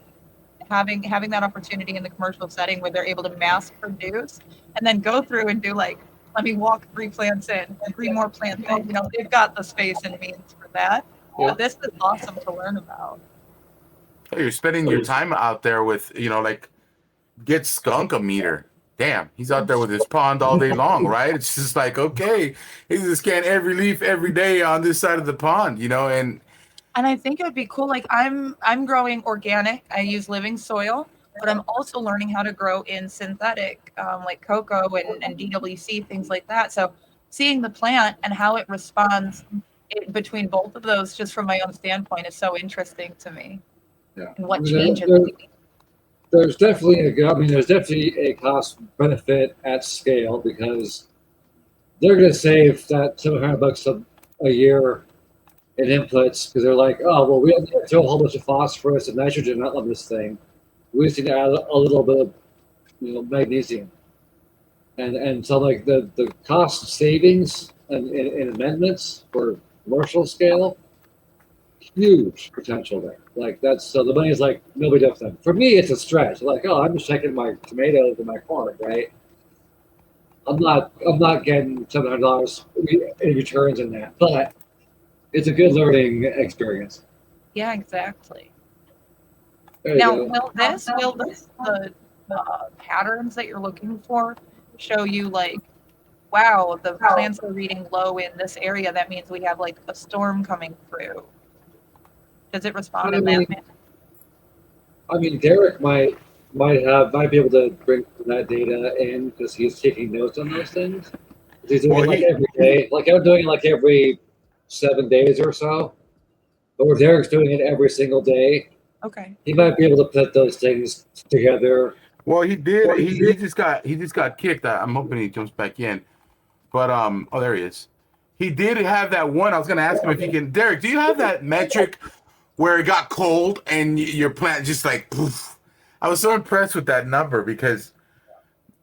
having that opportunity in the commercial setting where they're able to mass produce and then go through and do let me walk 3 plants in and 3 more plants in, they've got the space and means for that. Yeah. But this is awesome to learn about. You're spending your time out there with, get skunk a meter. Damn, he's out there with his pond all day long, right? It's just like, okay, he's just scan every leaf every day on this side of the pond, And I think it would be cool. I'm growing organic. I use living soil, but I'm also learning how to grow in synthetic, like cocoa and DWC, things like that. So seeing the plant and how it responds between both of those, just from my own standpoint, is so interesting to me. Yeah. And what I mean, changes. there's definitely a cost benefit at scale because they're going to save that $700 a year in inputs because they're like, oh well, we don't need to throw a whole bunch of phosphorus and nitrogen out on this thing. We just need to add a little bit of magnesium, and so the cost savings and in amendments for commercial scale, huge potential there. So the money is no big difference. For me, it's a stretch. Oh, I'm just checking my tomatoes and my corn, right? I'm not getting $700 in returns in that, but it's a good learning experience. Yeah, exactly. There you Now, go. will the patterns that you're looking for show you wow, the plants are reading low in this area. That means we have a storm coming through. Does it respond in that manner? I mean, Derek might be able to bring that data in because he's taking notes on those things. He's doing it every day. I'm doing it every 7 days or so. But where Derek's doing it every single day, Okay. he might be able to put those things together Well, he did. He just got kicked. I'm hoping he jumps back in. But oh, there he is. He did have that one. I was gonna ask him if he can. Derek, do you have that metric where it got cold and your plant just like poof? I was so impressed with that number because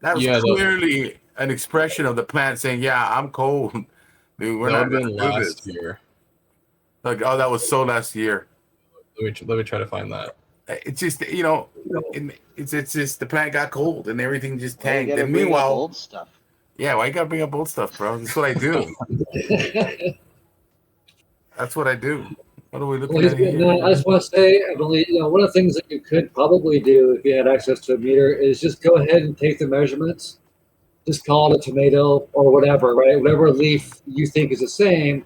that was clearly an expression of the plant saying, "Yeah, I'm cold. Dude, we're not gonna do this." Last year. Like, oh, that was so last year. Let me try to find that. It's just it's just the plant got cold and everything just Well, you tanked. gotta And bring up meanwhile, old stuff. yeah, why you gotta bring up old stuff, bro? That's what I do. That's what I do. What are we looking Well, at here? I just want to say, I believe, one of the things that you could probably do if you had access to a meter is just go ahead and take the measurements. Just call it a tomato or whatever, right? Whatever leaf you think is the same,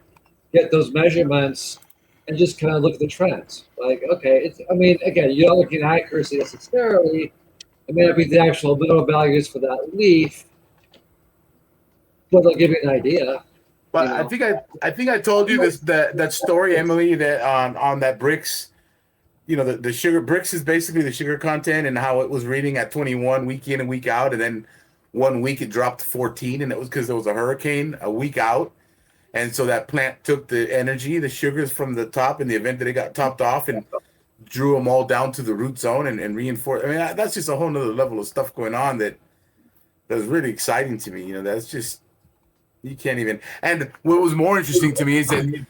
get those measurements and just kind of look at the trends. Like, okay, again, you're not looking at accuracy necessarily. It may not be the actual mineral values for that leaf, but they'll give you an idea. But you know. I think I told you that story, Emily, that on that Brix, the sugar Brix is basically the sugar content and how it was reading at 21 week in and week out, and then 1 week it dropped to 14, and it was because there was a hurricane a week out, and so that plant took the energy, the sugars from the top in the event that it got topped off, and drew them all down to the root zone and reinforced. I mean, that's just a whole nother level of stuff going on that was really exciting to me. That's just. You can't even. And what was more interesting to me is that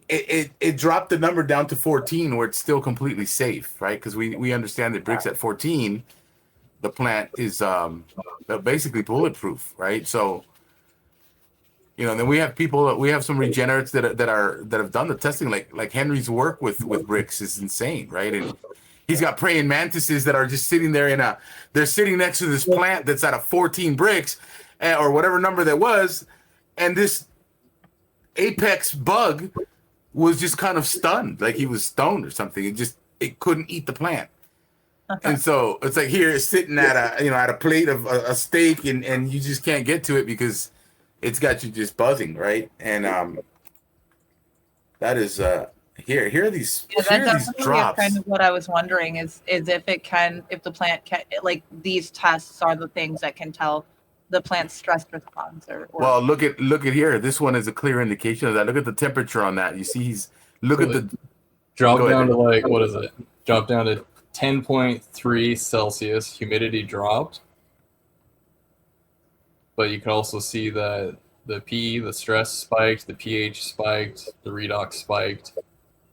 it dropped the number down to 14, where it's still completely safe, right? Because we understand that Brix at 14, the plant is basically bulletproof, right? So, then we have some regenerates that have done the testing, like Henry's work with Brix is insane, right? And he's got praying mantises that are just sitting there they're sitting next to this plant that's at a 14 Brix, or whatever number that was. And this apex bug was just kind of stunned, like he was stoned or something. It couldn't eat the plant. And so it's like here it's sitting at a plate of a steak and you just can't get to it because it's got you just buzzing, right? And that is here are these drops. Kind of what I was wondering is if the plant can, like, these tests are the things that can tell the plant's stress response or well, look at here. This one is a clear indication of that. Look at the temperature on that. You see drop down to what is it? Drop down to 10.3 Celsius. Humidity dropped. But you can also see that the P, the stress spiked, the pH spiked, the redox spiked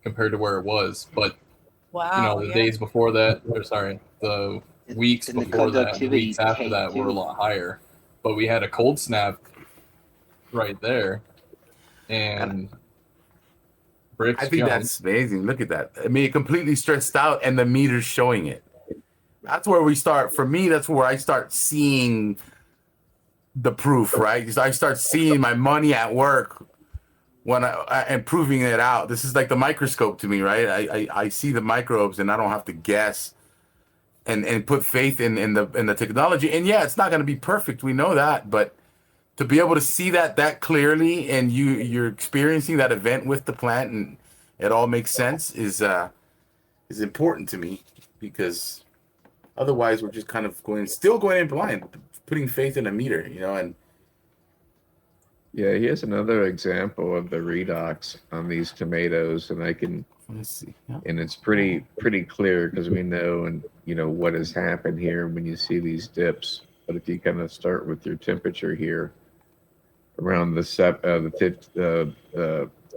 compared to where it was. But the days before that, the weeks before that, weeks after that were a lot higher. But we had a cold snap right there, and Brix I think that's amazing. Look at that. I mean, completely stressed out, and the meter's showing it. That's where we start. For me, that's where I start seeing the proof, right? Because I start seeing my money at work when and proving it out. This is like the microscope to me, right? I see the microbes, and I don't have to guess. And put faith in the technology. And yeah, it's not going to be perfect. We know that, but to be able to see that clearly and you're experiencing that event with the plant and it all makes sense is important to me, because otherwise we're just kind of still going in blind, putting faith in a meter, and Yeah, here's another example of the redox on these tomatoes, and let's see. Yeah. and it's pretty clear because we know what has happened here when you see these dips. But if you kind of start with your temperature here around the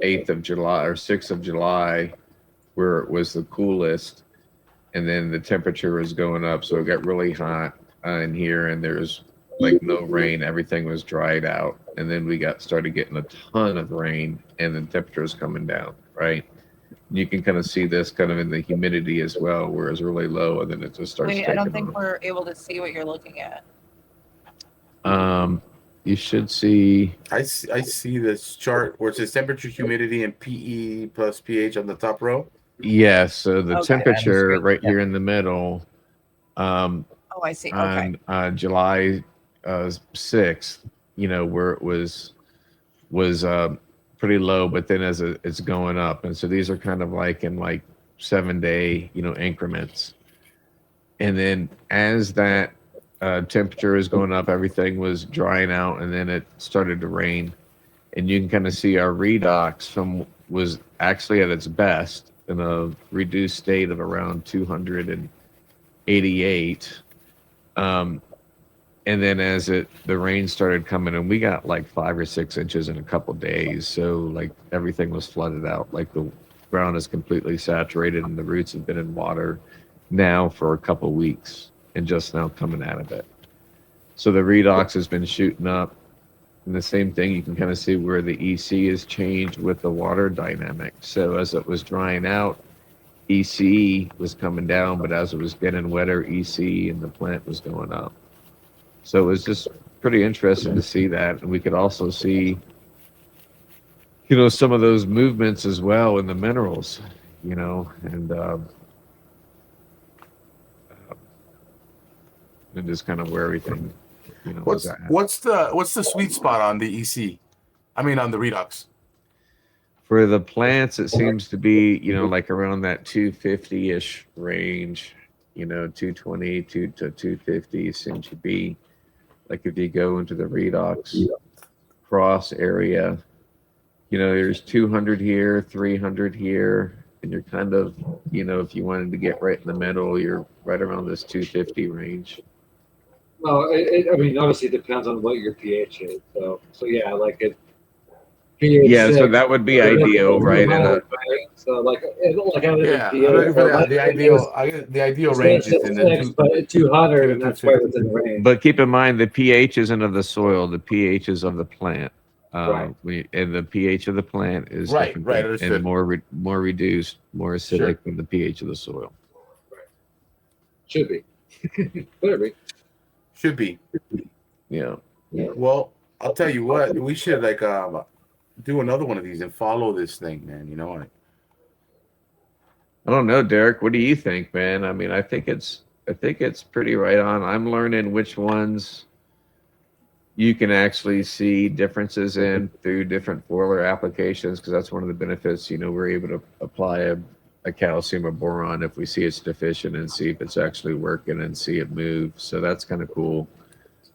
8th of July or 6th of July, where it was the coolest, and then the temperature was going up, so it got really hot in here, and there's like no rain, everything was dried out, and then we started getting a ton of rain, and the temperature was coming down, right? You can kind of see this kind of in the humidity as well, where it's really low, and then it just starts. Wait, I don't think we're able to see what you're looking at. You should see. I see this chart where it says temperature, humidity, and PE plus pH on the top row. Yeah, so the Okay. temperature right here in the middle. Oh, I see. Okay. On July 6th, where it was pretty low, but then as it's going up, and so these are kind of like in 7-day increments, and then as that temperature is going up, everything was drying out, and then it started to rain. And you can kind of see our redox was actually at its best in a reduced state of around 288. And then as the rain started coming in, we got like 5 or 6 inches in a couple days. So like everything was flooded out. Like the ground is completely saturated and the roots have been in water now for a couple weeks and just now coming out of it. So the redox has been shooting up. And the same thing, you can kind of see where the EC has changed with the water dynamic. So as it was drying out, EC was coming down, but as it was getting wetter, EC and the plant was going up. So it was just pretty interesting to see that. And we could also see, some of those movements as well in the minerals, and just kind of where everything, was at. What's the sweet spot on the EC? I mean, on the redox. For the plants, it seems to be, like around that 250-ish range, 220 to 250 seems to be. Like if you go into the redox cross area, there's 200 here, 300 here, and you're kind of, if you wanted to get right in the middle, you're right around this 250 range. Well, I mean, obviously it depends on what your pH is. So yeah, like it. pH Yeah, so 6, that would be ideal, right? So like Yeah, the ideal range is in the 200, and that's where it's in the range. But keep in mind, the pH isn't of the soil; the pH is of the plant. Right. And the pH of the plant is Right, different and more reduced, more acidic than the pH of the soil. Right. Should be. Better be. Should be. Yeah. Well, I'll tell you what, we should do another one of these and follow this thing, man. I don't know, Derek. What do you think, man? I mean, I think it's pretty right on. I'm learning which ones you can actually see differences in through different foliar applications, because that's one of the benefits. We're able to apply a calcium or boron if we see it's deficient and see if it's actually working and see it move. So that's kind of cool.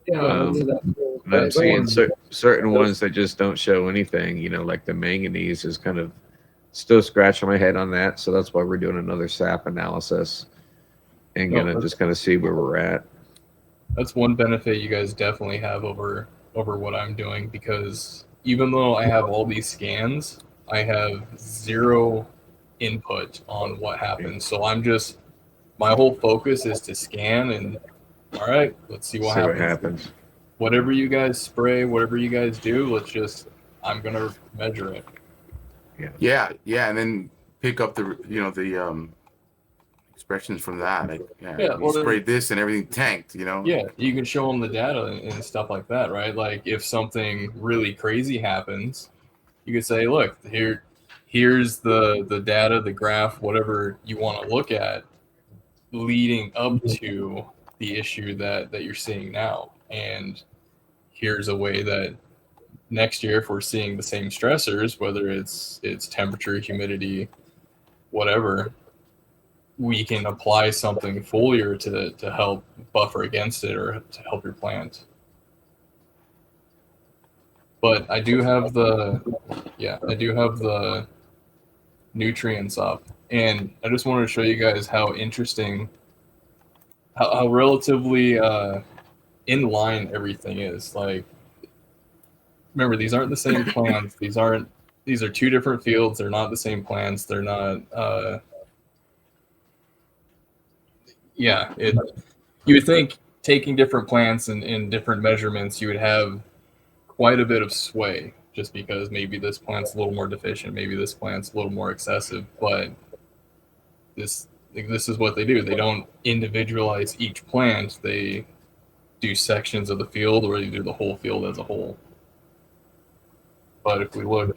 Yeah, and I'm seeing certain ones that just don't show anything, like the manganese is kind of still scratching my head on that. So that's why we're doing another SAP analysis and gonna just kind of see where we're at. That's one benefit you guys definitely have over what I'm doing, because even though I have all these scans, I have zero input on what happens. So my whole focus is to scan and all right, let's see what happens. Whatever you guys spray, whatever you guys do, I'm gonna measure it. Yeah, and then pick up the expressions from that. Like, you sprayed this and everything tanked. Yeah, you can show them the data and stuff like that, right? Like if something really crazy happens, you could say, look, here's the data, the graph, whatever you want to look at, leading up to the issue that you're seeing now. And here's a way that next year, if we're seeing the same stressors, whether it's temperature, humidity, whatever, we can apply something foliar to help buffer against it or to help your plant. But I do have the nutrients up, and I just wanted to show you guys how interesting, how relatively in line everything is. Like, remember, these aren't the same plants. These are 2 different fields. They're not the same plants. They're not. You would think taking different plants and different measurements, you would have quite a bit of sway, just because maybe this plant's a little more deficient, maybe this plant's a little more excessive. But this is what they do. They don't individualize each plant. They do sections of the field, or they do the whole field as a whole. But if we look,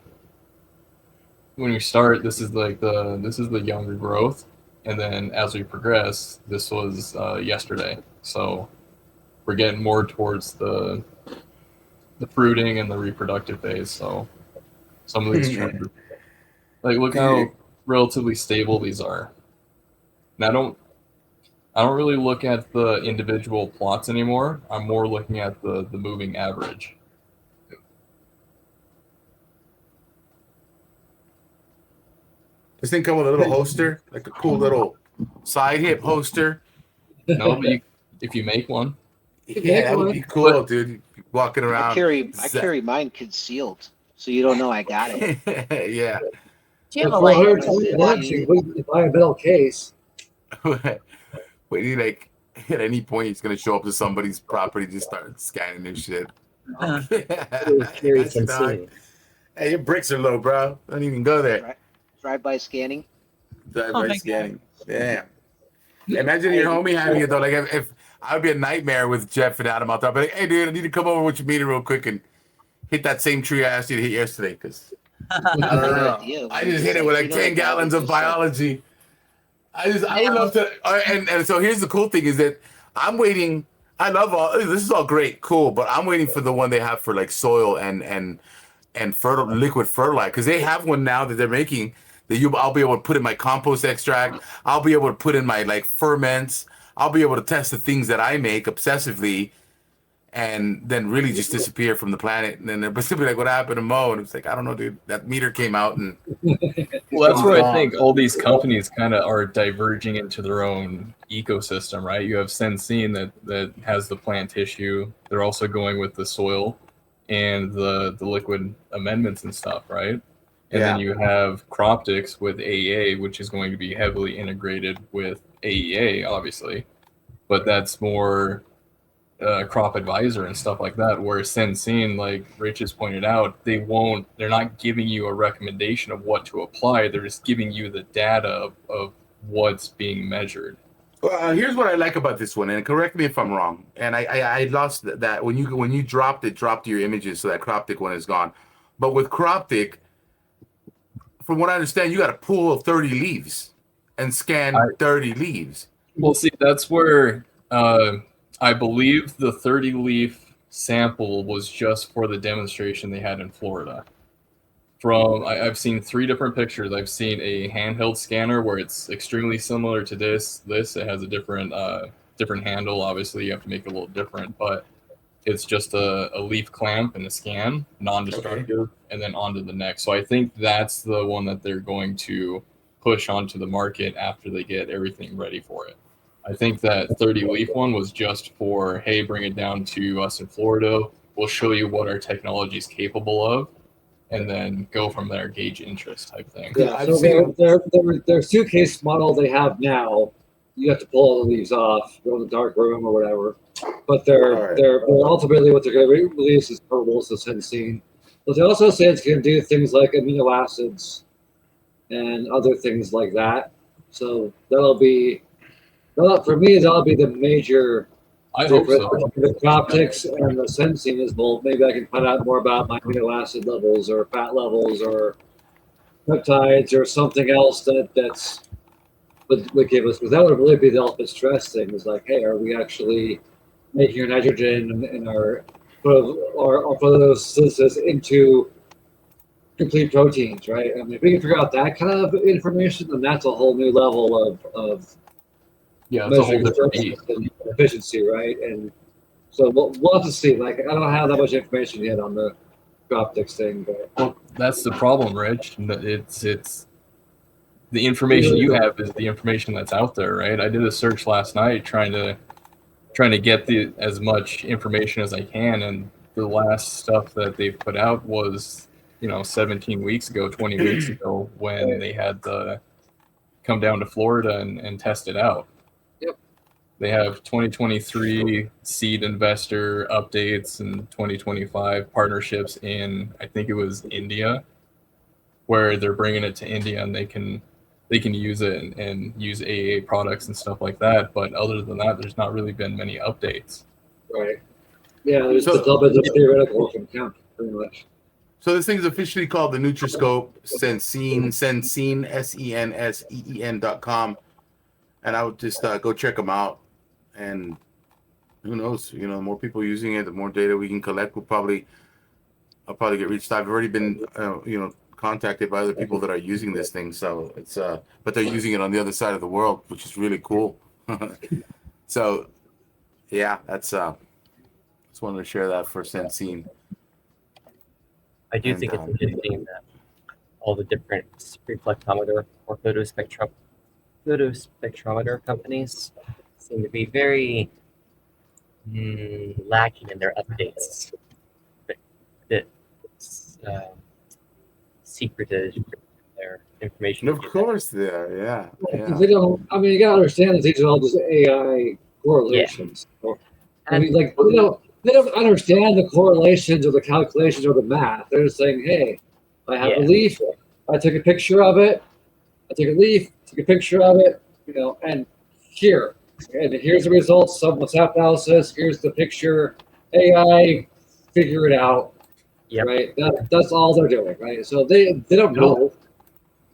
when we start, this is the younger growth, and then as we progress, this was yesterday. So we're getting more towards the fruiting and the reproductive phase. So some of these trees, like, look how relatively stable these are. Now I don't really look at the individual plots anymore. I'm more looking at the moving average. This thing come with a little holster, like a cool little side hip holster. No, but if you make one, Yeah, that would be cool, dude. Walking I around. carry mine concealed, so you don't know I got it. Yeah. Do you have a For light? $120, you buy a metal case. Wait, like at any point he's gonna show up to somebody's property, just start scanning their shit. Very That's dog. Senseen. Hey, your bricks are low, bro. Don't even go there. Drive-by scanning. Drive-by my scanning. Damn. Imagine your homie having it though. Like if I would be a nightmare with Jeff and Adam out there, but like, hey, dude, I need to come over with your meter real quick and hit that same tree I asked you to hit yesterday, because I don't know. Idea. I just hit it with like 10 gallons of biology. I would love to. And so here's the cool thing is that I'm waiting. I love this is all great, cool, but I'm waiting for the one they have for like soil and liquid fertilizer, because they have one now that they're making that I'll be able to put in my compost extract. I'll be able to put in my like ferments. I'll be able to test the things that I make obsessively, and then really just disappear from the planet. And then they're simply like, "What happened to Mo?" And it's like, I don't know, dude. That meter came out, and well, that's where I think all these companies kind of are diverging into their own ecosystem, right? You have Senseen that has the plant tissue. They're also going with the soil and the liquid amendments and stuff, right? And then you have Croptics with AEA, which is going to be heavily integrated with AEA, obviously, but that's more crop advisor and stuff like that. Where Senseen, like Rich has pointed out, they're not giving you a recommendation of what to apply. They're just giving you the data of what's being measured. Here's what I like about this one, and correct me if I'm wrong. And I lost that when you dropped your images, so that Croptic one is gone. But with Croptic, from what I understand, you got a pool of 30 leaves and scan 30 leaves. Well, see, that's where I believe the 30 leaf sample was just for the demonstration they had in Florida. I've seen 3 different pictures. I've seen a handheld scanner where it's extremely similar to this. It has a different handle. Obviously, you have to make it a little different, but it's just a leaf clamp and a scan, non-destructive, and then onto the next. So I think that's the one that they're going to push onto the market after they get everything ready for it. I think that 30 leaf one was just for, hey, bring it down to us in Florida. We'll show you what our technology is capable of, and then go from there, gauge interest type thing. Yeah, so their suitcase model they have now, you have to pull all the leaves off, go in the dark room or whatever. But they're ultimately what they're going to release is purples, as Senseen. But they also say it's going to do things like amino acids and other things like that. So for me, that'll be the major difference between the Croptics and the Senseen is, well, maybe I can find out more about my amino acid levels or fat levels or peptides or something else that's would give us, because that would really be the ultimate stress thing, is like, hey, are we actually making our nitrogen and our photosynthesis into complete proteins, right? I mean, if we can figure out that kind of information, then that's a whole new level of it's a whole different efficiency, right? And so we'll have to see. Like, I don't have that much information yet on the Croptics thing, but well, that's the problem, Rich. It's the information you have is the information that's out there, right? I did a search last night trying to get as much information as I can, and the last stuff that they've put out was 17 weeks ago, 20 weeks ago, when they had come down to Florida and test it out. Yep. They have 2023 seed investor updates and 2025 partnerships in, I think it was India, where they're bringing it to India and they can use it and use AA products and stuff like that. But other than that, there's not really been many updates. Right. Yeah, there's a little bit of theoretical from camp, pretty much. So this thing is officially called the Nutriscope, Senseen, SenSeen.com. And I would just go check them out. And who knows, the more people using it, the more data we can collect. I'll probably get reached out. I've already been, contacted by other people that are using this thing. So it's, but they're using it on the other side of the world, which is really cool. So yeah, that's just wanted to share that for Senseen. I do And, think it's interesting that all the different reflectometer or photospectrometer companies seem to be very lacking in their updates. Bit secretive their information. of course they are. Yeah, yeah. They don't. I mean, you gotta understand that these are all just AI correlations. So, I mean, like they don't understand the correlations or the calculations or the math. They're just saying, "Hey, I have a Yeah. leaf. I took a picture of it. I took a leaf, took a picture of it, and here's the results of the SAP analysis. Here's the picture. AI, figure it out." Yep. Right. That's all they're doing. Right. So they don't know.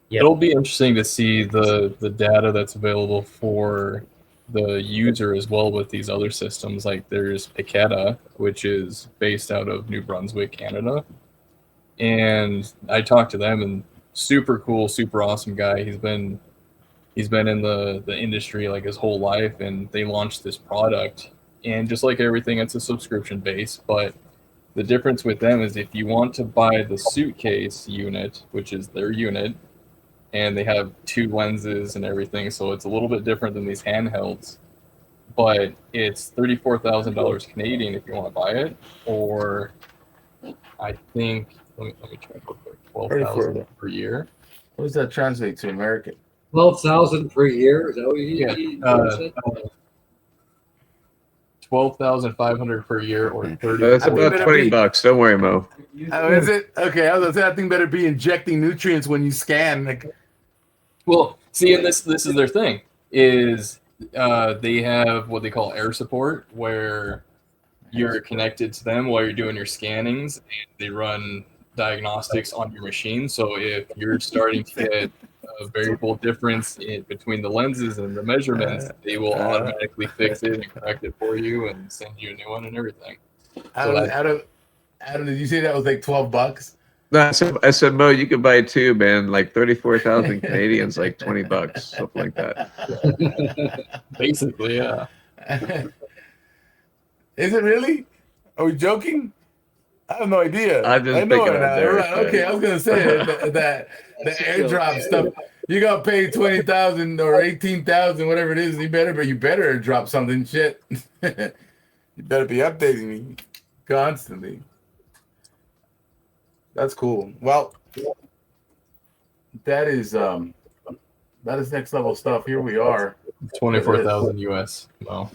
Yep. It'll be interesting to see the data that's available for the user as well with these other systems. Like there's Piketa, which is based out of New Brunswick, Canada. And I talked to them, and super cool, super awesome guy. He's been in the industry like his whole life, and they launched this product. And just like everything, it's a subscription base, but the difference with them is if you want to buy the suitcase unit, which is their unit, and they have 2 lenses and everything, so it's a little bit different than these handhelds. But it's $34,000 Canadian if you want to buy it, or I think let me try real quick, 12,000 per year. What does that translate to American? 12,000 per year. Is that what you said? 12,500 per year, or 30. That's I think about that'd $20. be- Don't worry, Mo. Oh, is it? Okay, I was gonna say that thing better be injecting nutrients when you scan. Like, Well, see, and this is their thing is they have what they call air support, where you're connected to them while you're doing your scannings, and they run diagnostics on your machine. So if you're starting to get a variable difference between the lenses and the measurements, they will automatically fix it and correct it for you and send you a new one and everything. Adam, did you say that was like $12? No, I said, Mo, you could buy 2, man. Like 34,000 Canadians, like $20, something like that. Basically, yeah. Is it really? Are we joking? I have no idea. I'm just I know picking it on now. Derek, Right, okay, I was gonna say that the airdrop stuff. You gotta pay 20,000 or 18,000, whatever it is. You better airdrop something. Shit, you better be updating me constantly. That's cool. Well, that is next level stuff. Here we are. 24,000 US. Well,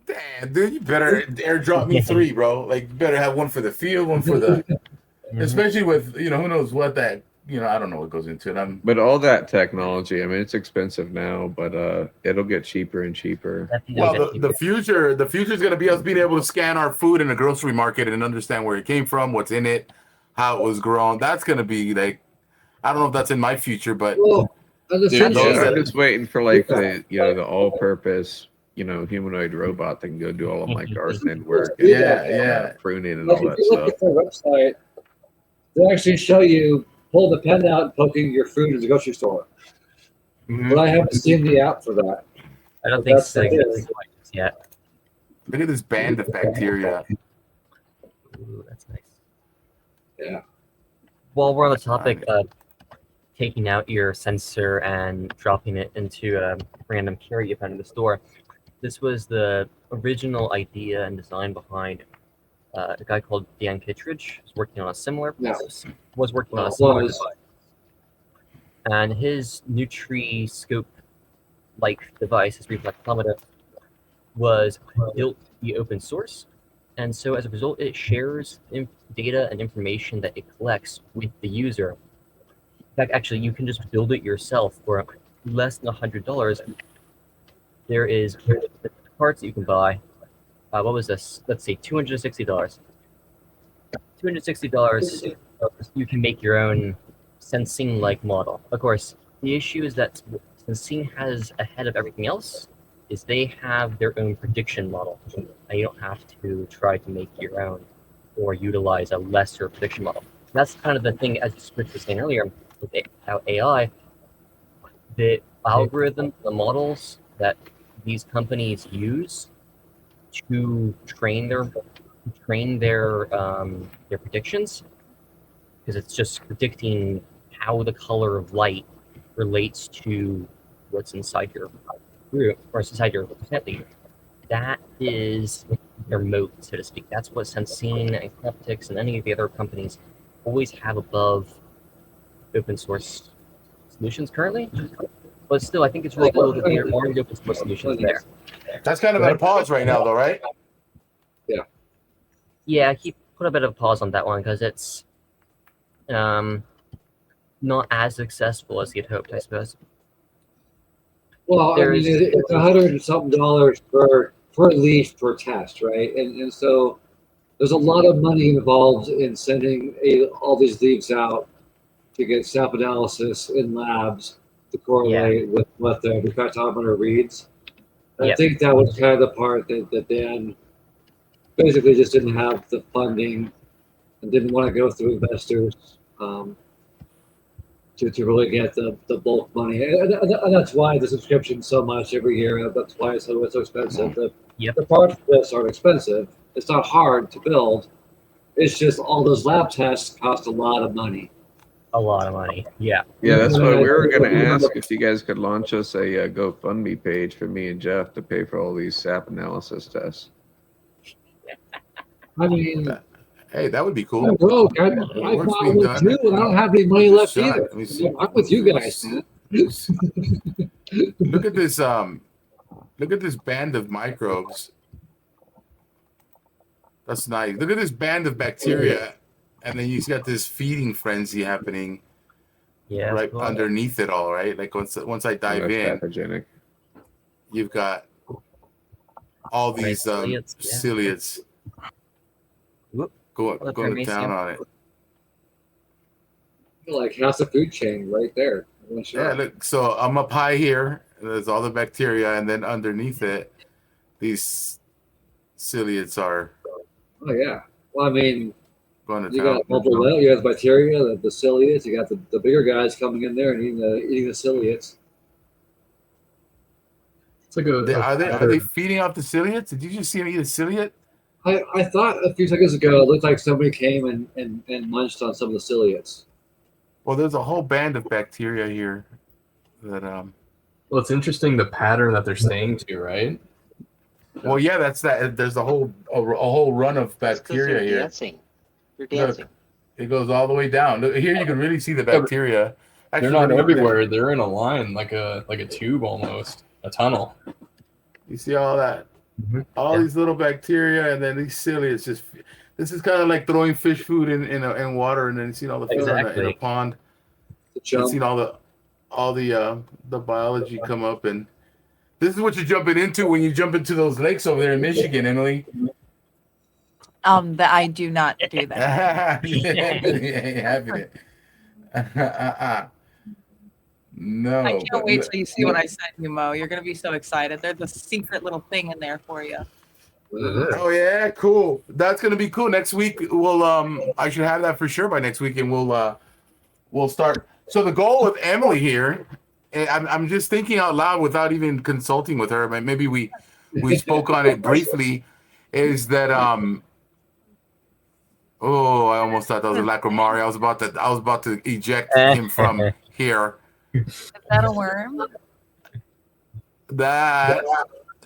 Damn, dude, you better airdrop me 3, bro. Like, you better have one for the field, one for the, especially with, who knows what that, I don't know what goes into it. But all that technology, I mean, it's expensive now, but it'll get cheaper and cheaper. Well, the future is going to be us being able to scan our food in a grocery market and understand where it came from, what's in it, how it was grown. That's going to be like, I don't know if that's in my future, but Well, I'm just waiting for like the all-purpose, humanoid robot that can go do all of my gardening work. And, yeah. pruning and Like all if that you look stuff. at their website, they actually show you pull the pen out and poking your food in the grocery store. But I haven't seen the app for that. I don't think That's so the thing. yet. Look at this band of bacteria. Ooh, that's nice. Yeah. While we're on the topic of taking out your sensor and dropping it into a random carry you found in the store, this was the original idea and design behind a guy called Dan Kittredge, who's working on a similar was working on a similar device. And his Nutriscope like device, his reflectometer, was built to be open source. And so as a result, it shares data and information that it collects with the user. In fact, actually, you can just build it yourself for less than $100. There is parts that you can buy. What was this? Let's see, $260. $260, you can make your own Senseen-like model. Of course, the issue is that Senseen has ahead of everything else is they have their own prediction model. And you don't have to try to make your own or utilize a lesser prediction model. That's kind of the thing, as Rich was saying earlier, with AI, the algorithm, the models that these companies use to train their predictions, because it's just predicting how the color of light relates to what's inside your fruit or inside your plant leaf. That is their moat, so to speak. That's what Senseen and Cleptics and any of the other companies always have above open source solutions currently. But still, I think it's really cool that there are open source solutions there. That's kind of at a pause right now, though, right? Yeah, he put a bit of a pause on that one because it's not as successful as he had hoped, I suppose. Well, I mean, There's- it's $100 and something per leaf per test, right? And so there's a lot of money involved in sending all these leaves out to get sample analysis in labs to correlate with what the refractometer reads. I think that was kind of the part that Dan basically just didn't have the funding and didn't want to go through investors to really get the bulk money. And that's why the subscription's so much every year. That's why it's so expensive. The parts for this aren't expensive. It's not hard to build. It's just all those lab tests cost a lot of money. A lot of money. Yeah. Yeah, that's why we were going to ask if you guys could launch us a GoFundMe page for me and Jeff to pay for all these SAP analysis tests. I mean, hey, that would be cool. I'm broke. I bought one too, and I don't have any money left either. I'm with you guys, man. Look at this. Look at this band of microbes. That's nice. Look at this band of bacteria, and then you've got this feeding frenzy happening. Yeah. Right underneath it all, right? Like once I dive in, pathogenic. You've got all these ciliates going to town on it. Like half the food chain right there. Yeah, look. So I'm up high here. There's all the bacteria, and then underneath it, these ciliates are. Oh yeah. Well, I mean, going to you town. got multiple. You got bacteria, the ciliates. You got the bigger guys coming in there and eating the ciliates. It's like Are they feeding off the ciliates? Did you just see them eat a ciliate? I thought a few seconds ago it looked like somebody came and munched on some of the ciliates. Well, there's a whole band of bacteria here that Well, it's interesting the pattern that they're staying to, right? Well, yeah, that's that. There's a whole run of bacteria here. Dancing. They're dancing. Look, it goes all the way down. Look, here you can really see the bacteria. They're not everywhere. They're in a line, like a tube almost, a tunnel. You see all that? All these little bacteria, and then these ciliates. This is kind of like throwing fish food in water, and then you see all the fish in a pond. You see all the biology come up, and this is what you're jumping into when you jump into those lakes over there in Michigan, Emily. That I do not do that. No. I can't wait till you see what I sent you, Mo. You're gonna be so excited. There's a secret little thing in there for you. Oh yeah, cool. That's gonna be cool. Next week we'll I should have that for sure by next week, and we'll start. So the goal with Emily here, I'm just thinking out loud without even consulting with her. Maybe we spoke on it briefly. Is that oh, I almost thought that was a lacrimari. I was about to eject him from here. Is that a worm? That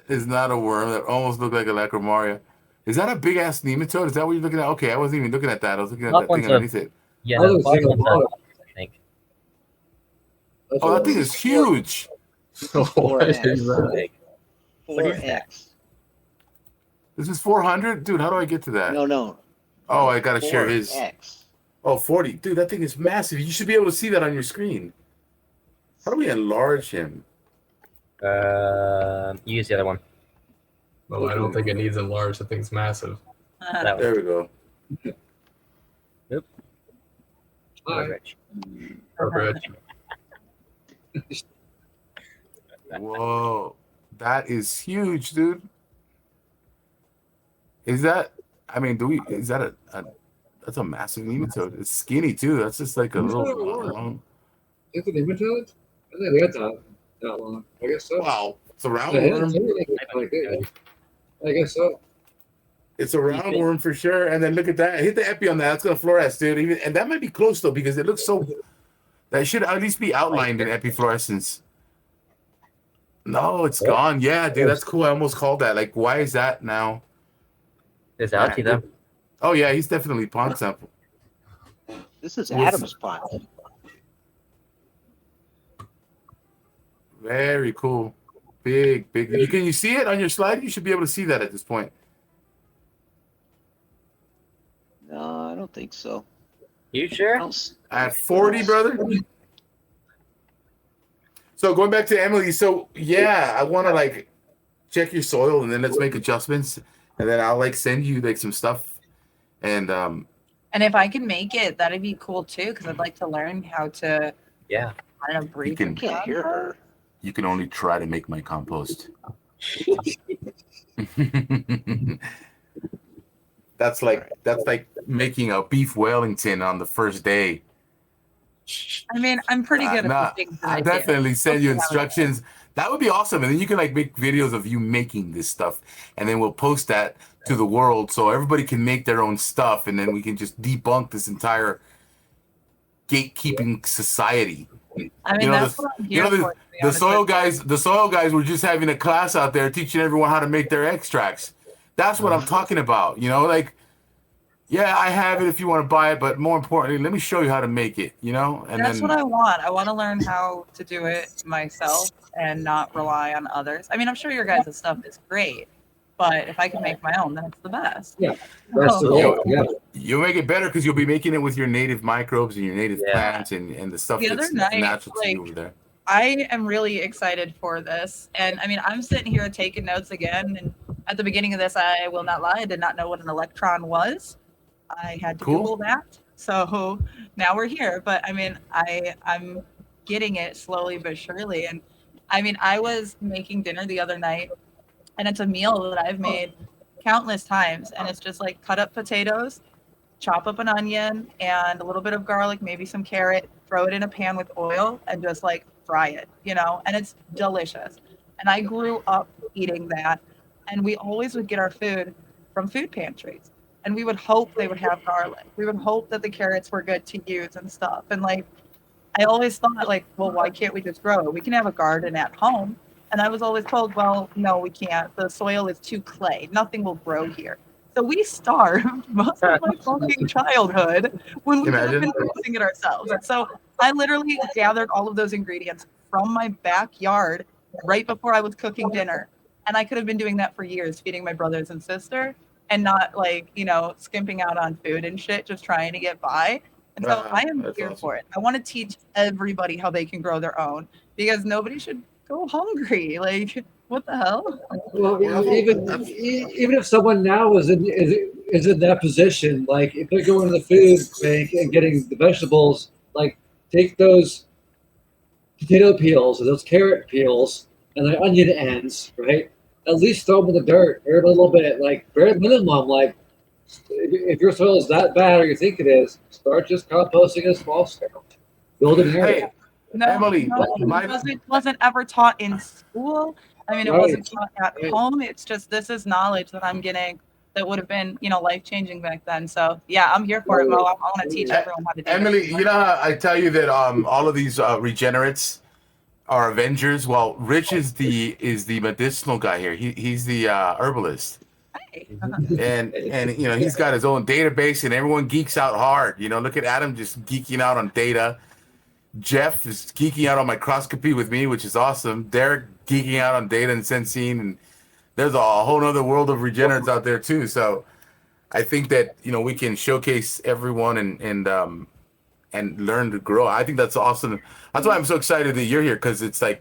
is not a worm. That almost looked like a lacrimaria. Is that a big ass nematode? Is that what you're looking at? Okay, I wasn't even looking at that. I was looking at that thing underneath it. Yeah, I think. Oh, that thing is huge. What is that? 4X. This is 400? Dude, how do I get to that? No. Oh, I gotta share his. 4X. Oh, 40. Dude, that thing is massive. You should be able to see that on your screen. How do we enlarge him? Use the other one. Well, I don't think it needs enlarged. The thing's massive. That There we go. Nope. Perfect. Whoa. That is huge, dude. Is that, I mean, is that that's a massive nematode. It's skinny too. That's just like a little long. Is it nematode? I think they got that long. I guess so. Wow. It's a The hidden roundworm. tooling, like, I guess so. It's a roundworm for sure. And then look at that. Hit the epi on that. That's gonna fluoresce, dude. Even and that might be close though because it looks so. That should at least be outlined in epifluorescence. No, it's gone. Yeah, dude, that's cool. I almost called that. Like, why is that now? There's algae though. Oh yeah, he's definitely pond sample. This is Adam's pond. Very cool. Big. Can you see it on your slide? You should be able to see that at this point. No, I don't think so. You I sure? don't s- At 40, brother. So going back to Emily, so yeah, I want to like check your soil and then let's make adjustments, and then I'll like send you like some stuff, and And if I can make it, that'd be cool too, because I'd like to learn how to, Yeah. I don't know, breathe. can- I can't hear her. you can only try to make my compost. That's like making a beef Wellington on the first day. I mean, I'm pretty good at Nah, the things that I I do. definitely send you Let's have it. instructions. That would be awesome, and then you can like make videos of you making this stuff, and then we'll post that to the world so everybody can make their own stuff, and then we can just debunk this entire gatekeeping society. I mean, You know, that's what I'm here for. to be The honest soil with you. the soil guys were just having a class out there teaching everyone how to make their extracts. That's what I'm talking about. You know, like, yeah, I have it if you want to buy it, but more importantly, let me show you how to make it. You know, and That's then what I want. I want to learn how to do it myself and not rely on others. I mean, I'm sure your guys' stuff is great, but if I can make my own, then it's the best. Yeah. That's the Oh. goal. Yeah. you'll make it better because you'll be making it with your native microbes and your native Yeah. plants and the stuff The that's other night, natural to you like, over there. I am really excited for this. And I mean, I'm sitting here taking notes again. And at the beginning of this, I will not lie, I did not know what an electron was. I had to Cool. Google that. So now we're here. But I mean, I'm getting it slowly but surely. And I mean, I was making dinner the other night, and it's a meal that I've made countless times. And it's just like cut up potatoes, chop up an onion and a little bit of garlic, maybe some carrot, throw it in a pan with oil and just like fry it, you know, and it's delicious. And I grew up eating that. And we always would get our food from food pantries. And we would hope they would have garlic. We would hope that the carrots were good to use and stuff. And like, I always thought like, well, why can't we just grow it? We can have a garden at home. And I was always told, well, no, we can't. The soil is too clay. Nothing will grow here. So we starved most of my fucking childhood when we could have been producing it ourselves. And so I literally gathered all of those ingredients from my backyard right before I was cooking dinner. And I could have been doing that for years, feeding my brothers and sister and not like, you know, skimping out on food and shit, just trying to get by. And so I am That's here awesome. for it. I want to teach everybody how they can grow their own because nobody should go hungry. Like, what the hell? Well, even if someone now is in that position, like if they're going to the food bank and getting the vegetables, like take those potato peels or those carrot peels and the onion ends, right? At least throw them in the dirt, dirt a little bit, like bare minimum. Like if your soil is that bad or you think it is, start just composting a small scale. Build an area. Hey, No, Emily, no, my- it wasn't ever taught in school. I mean, it Right. wasn't taught at Right. home. It's just this is knowledge that I'm getting that would have been, you know, life changing back then. So yeah, I'm here for it, Mo. I want to teach everyone how to do Emily, it. you know how I tell you that all of these regenerates are Avengers? Well, Rich is the medicinal guy here. He's the herbalist. Hey. And you know, he's got his own database and everyone geeks out hard. You know, look at Adam just geeking out on data. Jeff is geeking out on microscopy with me, which is awesome. Derek geeking out on data and Senseen, and there's a whole other world of regenerates out there too. So I think that, you know, we can showcase everyone and learn to grow. I think that's awesome. That's why I'm so excited that you're here, because it's like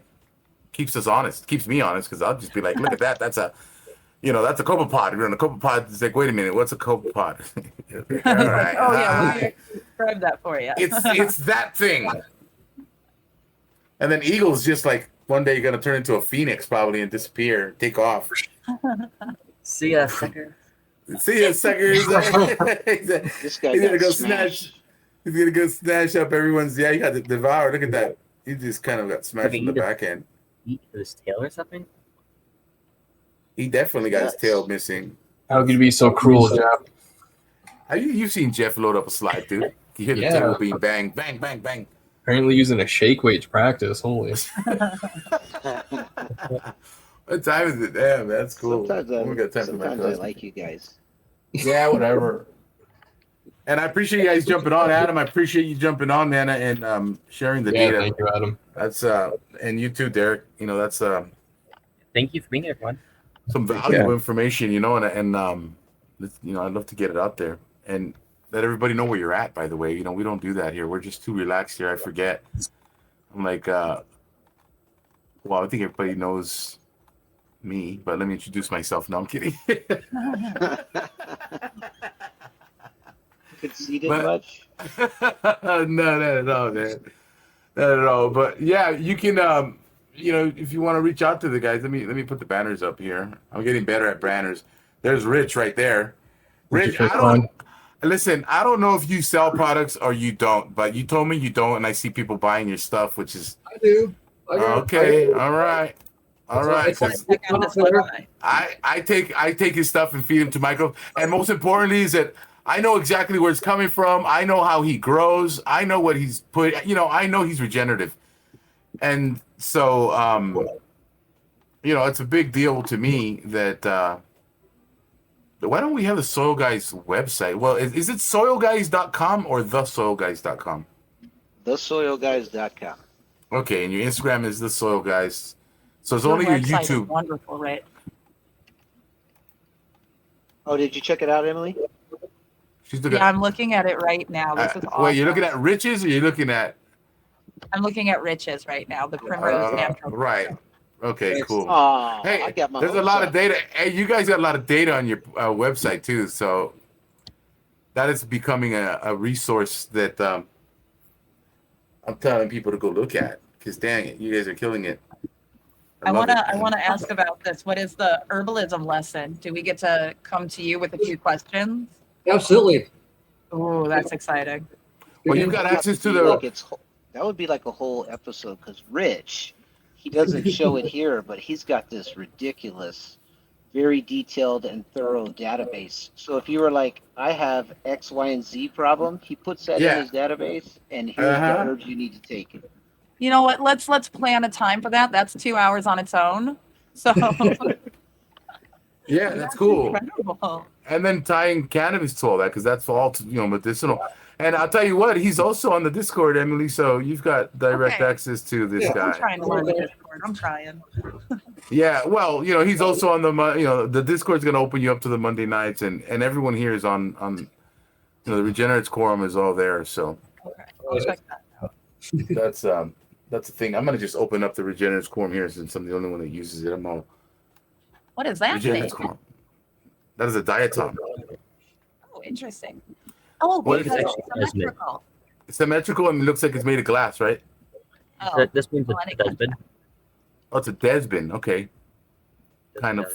keeps us honest, keeps me honest, because I'll just be like, look at that. That's a, you know, that's a copepod. You're in a copepod. It's like, wait a minute, what's a copepod? All right. Oh yeah, we'll describe that for you. It's that thing. And then Eagle's just like one day you're gonna turn into a phoenix probably and disappear, take off. See ya, sucker. See ya, sucker. He's This guy gonna got go smashed. snatch. He's gonna go snatch up everyone's. Yeah, you got devoured. Look at that. He just kind of got smashed in the back end. Eat his tail or something? He definitely got his tail missing. How could you be so cruel, Jeff? You've seen Jeff load up a slide, dude. You hear the Yeah. table being bang, bang, bang, bang. Apparently using a shake weight to practice. Holy. What time is it? Damn, that's cool. Sometimes I like you guys. Yeah, whatever. And I appreciate you guys jumping on, Adam. I appreciate you jumping on, man, and sharing the Yeah, data. thank you, Adam. That's and you too, Derek. You know, that's Thank you for being here, everyone. some valuable information, you know, and you know, I'd love to get it out there and let everybody know where you're at. By the way, you know, we don't do that here. We're just too relaxed here. I forget. I'm like, well, I think everybody knows me, but let me introduce myself. No, I'm kidding. Conceited much? No, not at all, man. Not at all. But yeah, you can you know, if you want to reach out to the guys, let me put the banners up here. I'm getting better at banners. There's Rich right there. Rich, I don't know if you sell products or you don't, but you told me you don't, and I see people buying your stuff, which is I do. okay. All right. All right. It's like- Check out this website. I take his stuff and feed him to Micro. And most importantly is that I know exactly where it's coming from. I know how he grows. I know what he's put. You know, I know he's regenerative, and so you know, it's a big deal to me that. Why don't we have the Soil Guys website? Well, is it soilguys.com or thesoilguys.com? Thesoilguys.com. Okay, and your Instagram is the Soil Guys. So it's Your only your website is YouTube. wonderful, right? Oh, did you check it out, Emily? She's looking Yeah, I'm looking at it right now. This is awesome. Wait, you're looking at Rich's or you're looking at I'm looking at Rich's right now. The Primrose Natural. right. Okay, cool. Oh, Hey, I got my there's a hopes lot up. of data. Hey, you guys got a lot of data on your website too, so that is becoming a resource that I'm telling people to go look at. Because dang it, you guys are killing it. I love it. wanna ask about this. What is the herbalism lesson? Do we get to come to you with a few questions? Absolutely. Oh, that's exciting. Well, you've got access to That would be like a whole episode because Rich, he doesn't show it here, but he's got this ridiculous, very detailed and thorough database. So if you were like, I have X, Y, and Z problem, he puts that in his database, and here's the herbs you need to take. You know what? Let's plan a time for that. That's 2 hours on its own. So yeah, that's cool. incredible. And then tying cannabis to all that, because that's all you know, medicinal. And I'll tell you what, he's also on the Discord, Emily. So you've got direct access to this guy. I'm trying to learn the Discord. I'm trying. Yeah, well, you know, he's also on the you know, the Discord's going to open you up to the Monday nights, and everyone here is on you know, the Regenerative Quorum is all there. So Okay, I'll check that out. that's the thing. I'm going to just open up the Regenerative Quorum here since I'm the only one that uses it. I'm all What is that thing? Regenerative Quorum. That is a diatom. Oh, interesting. Oh, What because is it's it? symmetrical. It's symmetrical and it looks like it's made of glass, right? Oh, This one's a Desmond. Oh, it's a Desbin. Okay. Kind of,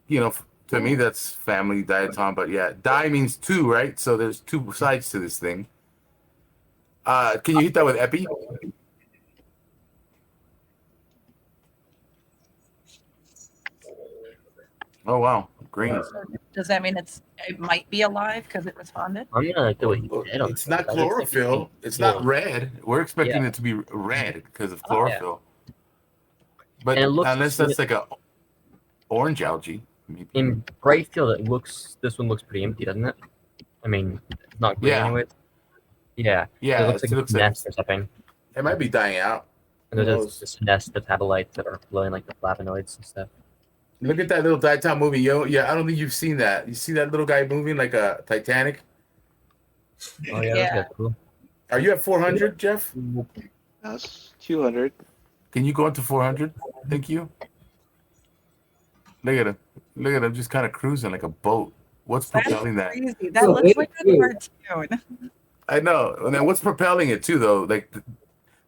you know, to me that's family diatom, but yeah, di means two, right? So there's two sides to this thing. Can you hit that with Epi? Oh wow, green. does that mean it might be alive because it responded? I'm gonna go with you. It's not chlorophyll. It's not red. We're expecting it to be red because of chlorophyll. But And it looks- unless that's like a orange algae. Maybe. In bright field, this one looks pretty empty, doesn't it? I mean, it's not green Yeah. anyway. Yeah. Yeah, It looks like looks a nest or something. it might be dying out. And there's this nest of metabolites that are flowing like the flavonoids and stuff. Look at that little diatom moving, yo. Yeah, I don't think you've seen that. You see that little guy moving like a Titanic? Oh yeah, Yeah. that's cool. Are you at 400, Jeff? That's 200. Can you go into 400? Thank you. Look at him. Look at him just kind of cruising like a boat. What's That's propelling that? crazy. That looks like a cartoon. I know. And then what's propelling it too, though? Like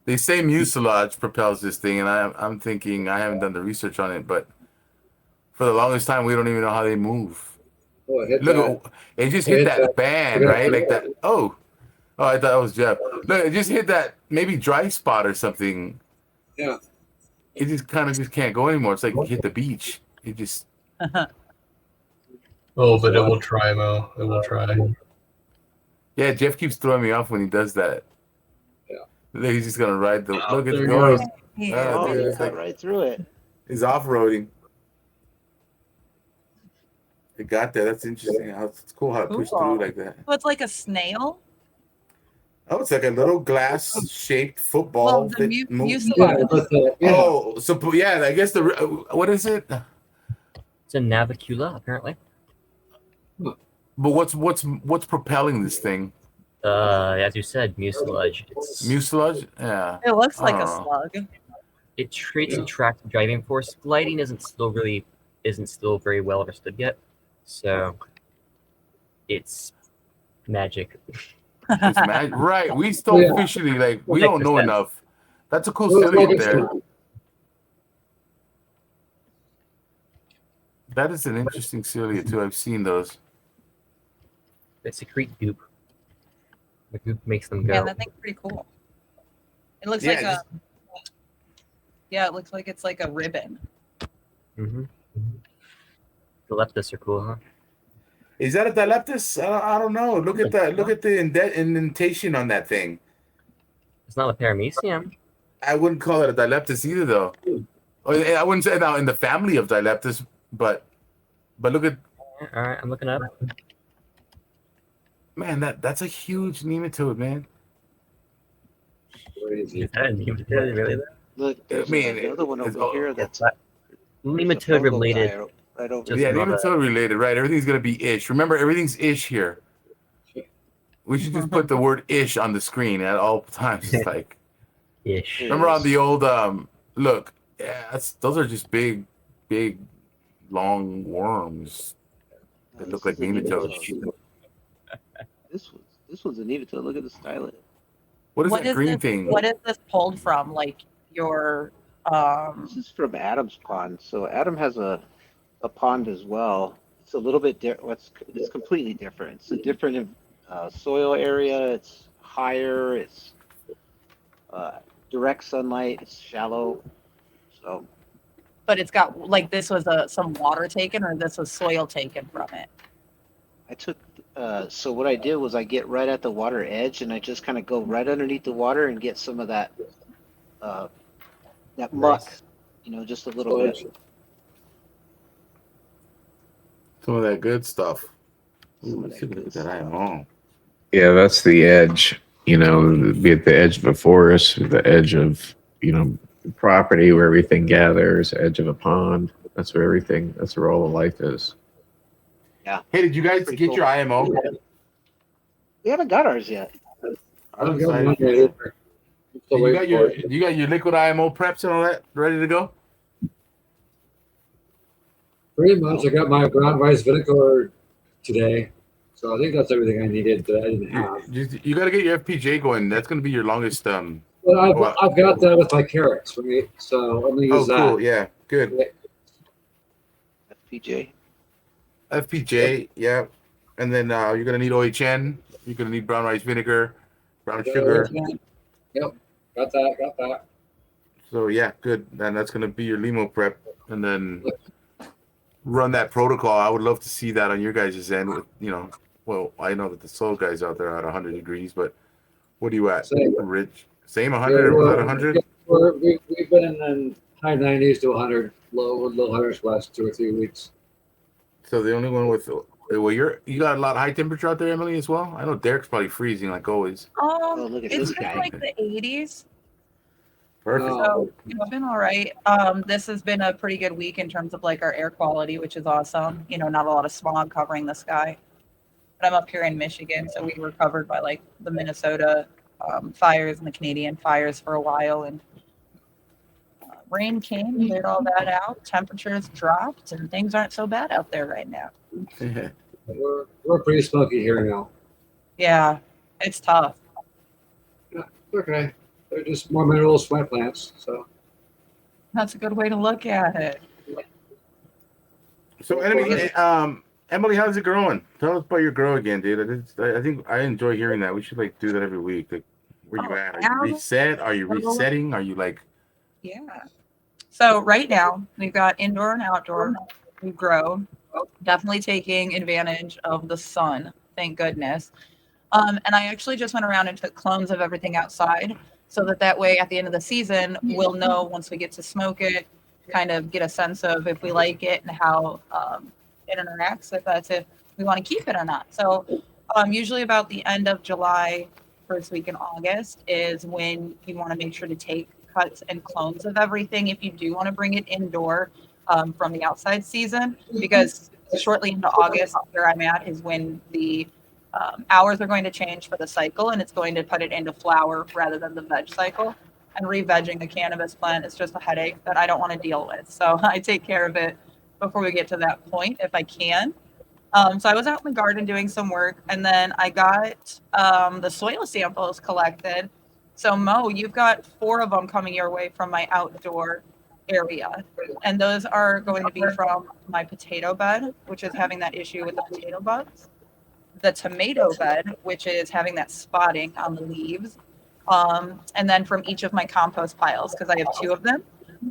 they say mucilage propels this thing, and I'm thinking I haven't done the research on it, but for the longest time we don't even know how they move. Oh, it hit Look, that. it just hit that band, right? Like that. Oh, I thought it was Jeff. Look, it just hit that maybe dry spot or something. Yeah. It just kind of just can't go anymore. It's like you hit the beach. He just Oh, but it will try, Mo. It will try. yeah. Jeff keeps throwing me off when he does that. Yeah. He's just gonna ride the look. It's there it going. goes. Yeah. Oh, Dude, he it's got like right through it. he's off-roading. It got there. That's interesting. It's cool how it pushed Cool. through like that. So it's like a snail. Oh, it's like a little glass-shaped football. Well, the that mu- moves. Yeah, mucilage. but Oh, so yeah, I guess the what is it? It's a navicula, apparently. But what's propelling this thing? As you said, mucilage. It's, Mucilage? Yeah. It looks like I a don't know. slug. it treats attractive driving force. Gliding isn't still very well understood yet. So it's magic. It's right. We still Yeah. officially like we We'll don't take know this enough. That's a cool Well, ciliate it's there. cool. That is an interesting ciliate too. I've seen those. They secrete goop. The goop makes them go. Yeah, that thing's pretty cool. It looks Yeah, like a. just- Yeah, it looks like it's like a ribbon. Mm-hmm. The leptis are cool, huh? Is that a dileptus? I don't know. Look at the indentation on that thing. It's not a paramecium. I wouldn't call it a dileptus either, though. I wouldn't say that in the family of dileptus, but look at All right, I'm looking up. man, that's a huge nematode, man. Crazy. Is that a nematode really? Look, there's Man, another one it's- over here that's Nematode related. right over Just Yeah, there. not nematode related, right? Everything's gonna be ish. Remember, everything's ish here. We should just put the word ish on the screen at all times. It's like Ish. remember on the old look, yeah, those are just big, long worms that look like This is a nematodes. This one's a nematode. Look at the stylet. What is that green this, thing? What is this pulled from? Like your This is from Adam's pond. So Adam has a pond as well. It's a little bit different. It's completely different. It's a different soil area. It's higher. It's direct sunlight. It's shallow. So but it's got like this was some water taken or this was soil taken from it. I took. So what I did was I get right at the water edge and I just kind of go right underneath the water and get some of that muck. You know, just a little bit. Some of that good stuff. Some Ooh, of let's that look good at that stuff. IMO. Yeah, that's the edge. You know, be at the edge of a forest, or the edge of property where everything gathers, edge of a pond. That's where all the life is. Hey, did you guys Pretty get cool. your IMO? We haven't got ours yet. I'm I've got excited. one there. I'm still You waiting got for your it. liquid IMO preps and all that ready to go? Pretty much, I got my brown rice vinegar today, so I think that's everything I needed that I didn't have. You got to get your FPJ going. That's going to be your longest. But Well- I've got that with my carrots, right? So I'm gonna use that. Cool. Yeah, good. FPJ. FPJ, yeah. And then you're going to need OHN. You're going to need brown rice vinegar, brown sugar. Yep, got that. So yeah, good. And that's going to be your limo prep. And then run that protocol. I would love to see that on your guys' end. With well, I know that the soul guys out there are at 100 degrees, but what are you at? Same. Rich? Same 100? Everyone's at 100? We've been in high 90s to 100, low 100s last 2 or 3 weeks. So the only one with well, you got a lot of high temperature out there, Emily, as well. I know Derek's probably freezing like always. Look at It's this been guy. like the 80s, Perfect. so it's been all right. This has been a pretty good week in terms of like our air quality, which is awesome. Not a lot of smog covering the sky. But I'm up here in Michigan, so we were covered by like the Minnesota fires and the Canadian fires for a while, and rain came, cleared all that out. Temperatures dropped, and things aren't so bad out there right now. We're pretty smoky here now. Yeah, it's tough. Okay, they're just more mineral sweat plants. So That's a good way to look at it. So Emily, how's it growing? Tell us about your grow again, dude. I think I enjoy hearing that. We should like do that every week. Like, where you at? Are you reset? Are you resetting? Are you like? Yeah. So right now we've got indoor and outdoor. We grow, definitely taking advantage of the sun. Thank goodness. And I actually just went around and took clones of everything outside so that way at the end of the season, we'll know once we get to smoke it, kind of get a sense of if we like it and how it interacts, if we want to keep it or not. So usually about the end of July, first week in August is when you want to make sure to take cuts and clones of everything if you do want to bring it indoor from the outside season, because shortly into August, where I'm at is when the hours are going to change for the cycle, and it's going to put it into flower rather than the veg cycle. And re-vegging a cannabis plant is just a headache that I don't want to deal with. So I take care of it before we get to that point if I can. So I was out in the garden doing some work, and then I got the soil samples collected. So Mo, you've got 4 of them coming your way from my outdoor area, and those are going to be from my potato bed, which is having that issue with the potato bugs, the tomato bed, which is having that spotting on the leaves, and then from each of my compost piles, because I have 2 of them.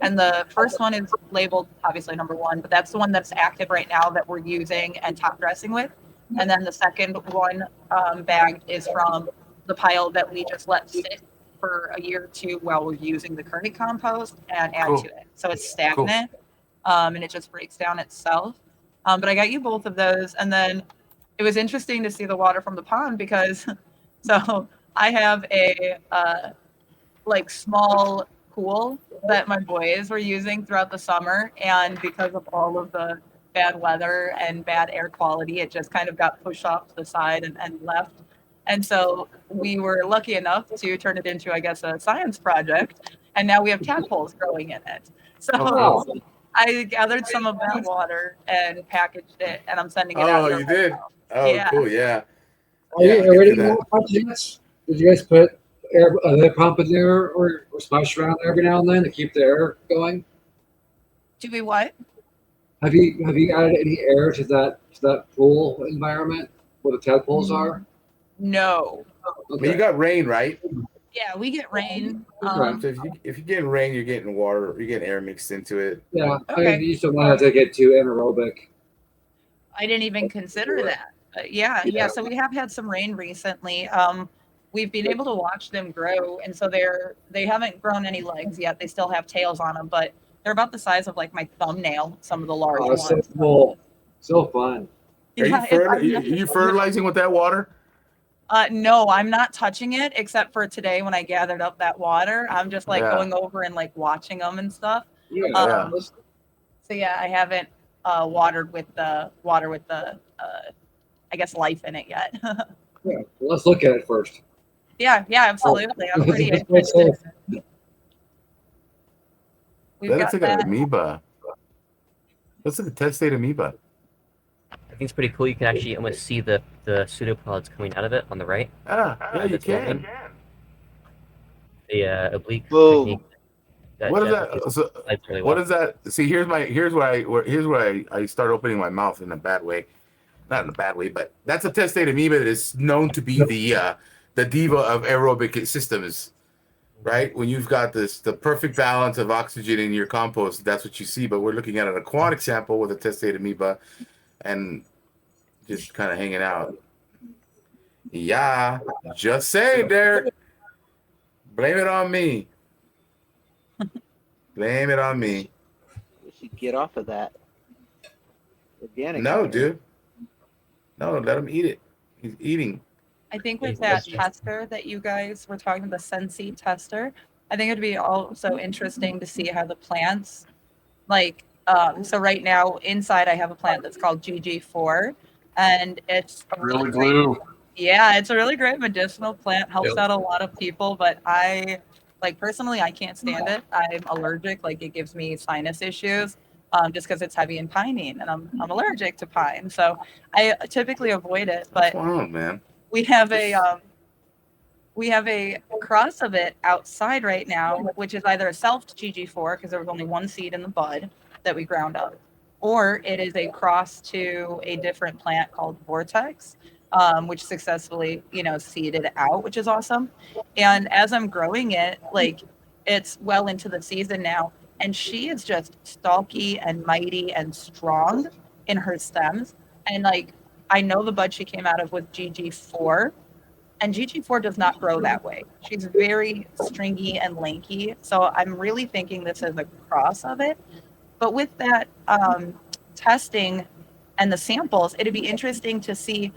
And the first one is labeled obviously number 1, but that's the one that's active right now that we're using and top dressing with. And then the second one bag is from the pile that we just let sit for a year or 2 while we're using the current compost and add to it. So it's stagnant and it just breaks down itself. But I got you both of those. And then it was interesting to see the water from the pond because so I have a like small pool that my boys were using throughout the summer, and because of all of the bad weather and bad air quality, it just kind of got pushed off to the side and left. And so we were lucky enough to turn it into, I guess, a science project, and now we have tadpoles growing in it. So I gathered some of that water and packaged it, and I'm sending it out. Oh, you did? Now. Oh, Yeah. cool. Yeah. Are you already projects? Did you guys put air pump in there or splash around there every now and then to keep the air going? Do we what? Have you added any air to that pool environment where the tadpoles are? No. But you got rain, right? Yeah, we get rain. So if you're getting rain, you're getting water, you're getting air mixed into it. Yeah, Okay. I mean, you just don't want to get too anaerobic. I didn't even consider that. But yeah. So we have had some rain recently. We've been able to watch them grow, and so they haven't grown any legs yet. They still have tails on them, but they're about the size of like my thumbnail. Some of the large ones. So cool, so fun. Are you fertilizing with that water? No, I'm not touching it except for today when I gathered up that water. I'm just like going over and like watching them and stuff. Yeah. So yeah, I haven't watered with the I guess life in it yet. Yeah, well, let's look at it first. Yeah, absolutely. I'm pretty interested. That looks like an amoeba. That's like a testate amoeba. I think it's pretty cool. You can actually almost see the pseudopods coming out of it on the right. Yeah, you can. The oblique Boom. technique. What is that? So, really what well. is that? See, here's where I start opening my mouth in a bad way. Not in a bad way, but that's a testate amoeba that is known to be the diva of aerobic systems, right? When you've got the perfect balance of oxygen in your compost, that's what you see. But we're looking at an aquatic sample with a testate amoeba, and just kind of hanging out. Yeah, just saying, Derek. Blame it on me. Blame it on me. We should get off of that. Organic. No, dude. No, let him eat it. He's eating. I think with that tester that you guys were talking, the Senseen tester, I think it'd be also interesting to see how the plants, like, so right now inside I have a plant that's called GG4, and it's a Really glue. it's a really great medicinal plant, helps out a lot of people, but I, like, personally, I can't stand it. I'm allergic, like, it gives me sinus issues. Just because it's heavy in pinene, and I'm allergic to pine, so I typically avoid it. But what's going on, man? we have a cross of it outside right now, which is either a selfed GG4 because there was only one seed in the bud that we ground up, or it is a cross to a different plant called Vortex, which successfully seeded out, which is awesome. And as I'm growing it, like, it's well into the season now. and she is just stalky and mighty and strong in her stems. And like, I know the bud she came out of was GG4, and GG4 does not grow that way. She's very stringy and lanky. So I'm really thinking this is a cross of it. But with that testing and the samples, it'd be interesting to see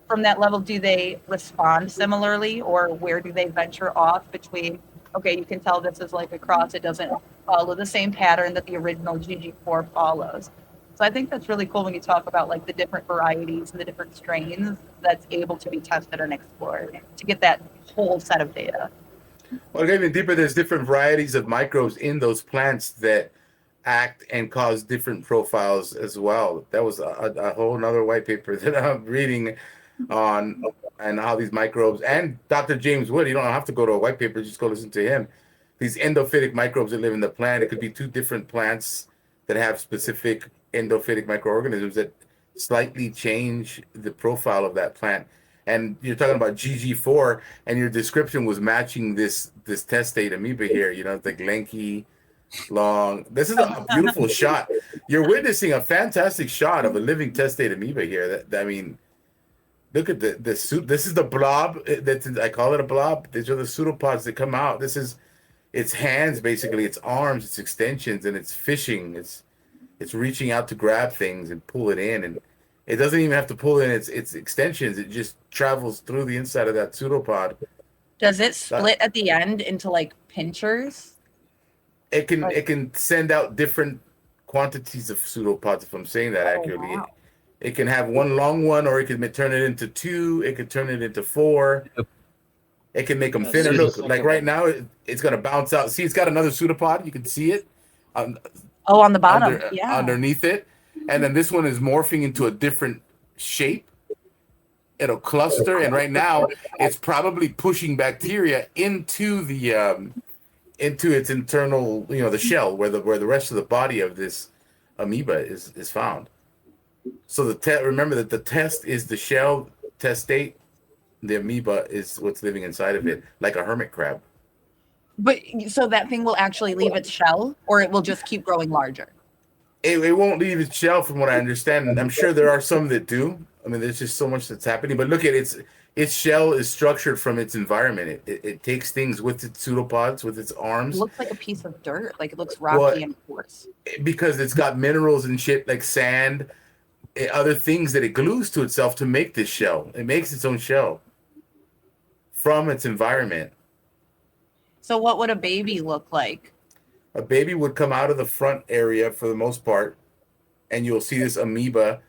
from that level, do they respond similarly, or where do they venture off between, okay, you can tell this is like a cross, it doesn't follow the same pattern that the original GG4 follows. So I think that's really cool when you talk about like the different varieties and the different strains that's able to be tested and explored to get that whole set of data. Well, even deeper, there's different varieties of microbes in those plants that act and cause different profiles as well. That was a whole nother white paper that I'm reading on, and how these microbes, and Dr. James Wood, you don't have to go to a white paper, just go listen to him. These endophytic microbes that live in the plant, it could be two different plants that have specific endophytic microorganisms that slightly change the profile of that plant. And you're talking about GG4, and your description was matching this testate amoeba here. You know, it's like lanky, long. This is a beautiful shot. You're witnessing a fantastic shot of a living testate amoeba here. That I mean, look at the suit. This is the blob. I call it a blob. These are the pseudopods that come out. This is its hands, basically, its arms, its extensions, and it's fishing. It's reaching out to grab things and pull it in, and it doesn't even have to pull in its extensions. It just travels through the inside of that pseudopod. Does it split at the end into like pinchers? It can send out different quantities of pseudopods, if I'm saying that accurately. Wow. It can have one long one, or it can turn it into two. It can turn it into four. It can make them thinner. Look, like right now, it's going to bounce out. See, it's got another pseudopod. You can see it. On the bottom, yeah. Underneath it. And then this one is morphing into a different shape. It'll cluster. And right now, it's probably pushing bacteria into the into its internal, the shell, where the rest of the body of this amoeba is found. So remember that the test is the shell testate. The amoeba is what's living inside of it, like a hermit crab. But so that thing will actually leave its shell, or it will just keep growing larger? It won't leave its shell, from what I understand. I'm sure there are some that do. I mean, there's just so much that's happening. But look at its shell is structured from its environment. It takes things with its pseudopods, with its arms. It looks like a piece of dirt. Like it looks rocky and coarse. Because it's got minerals and shit like sand, other things that it glues to itself to make this shell. It makes its own shell from its environment. So what would a baby look like? A baby would come out of the front area for the most part, and you'll see this amoeba,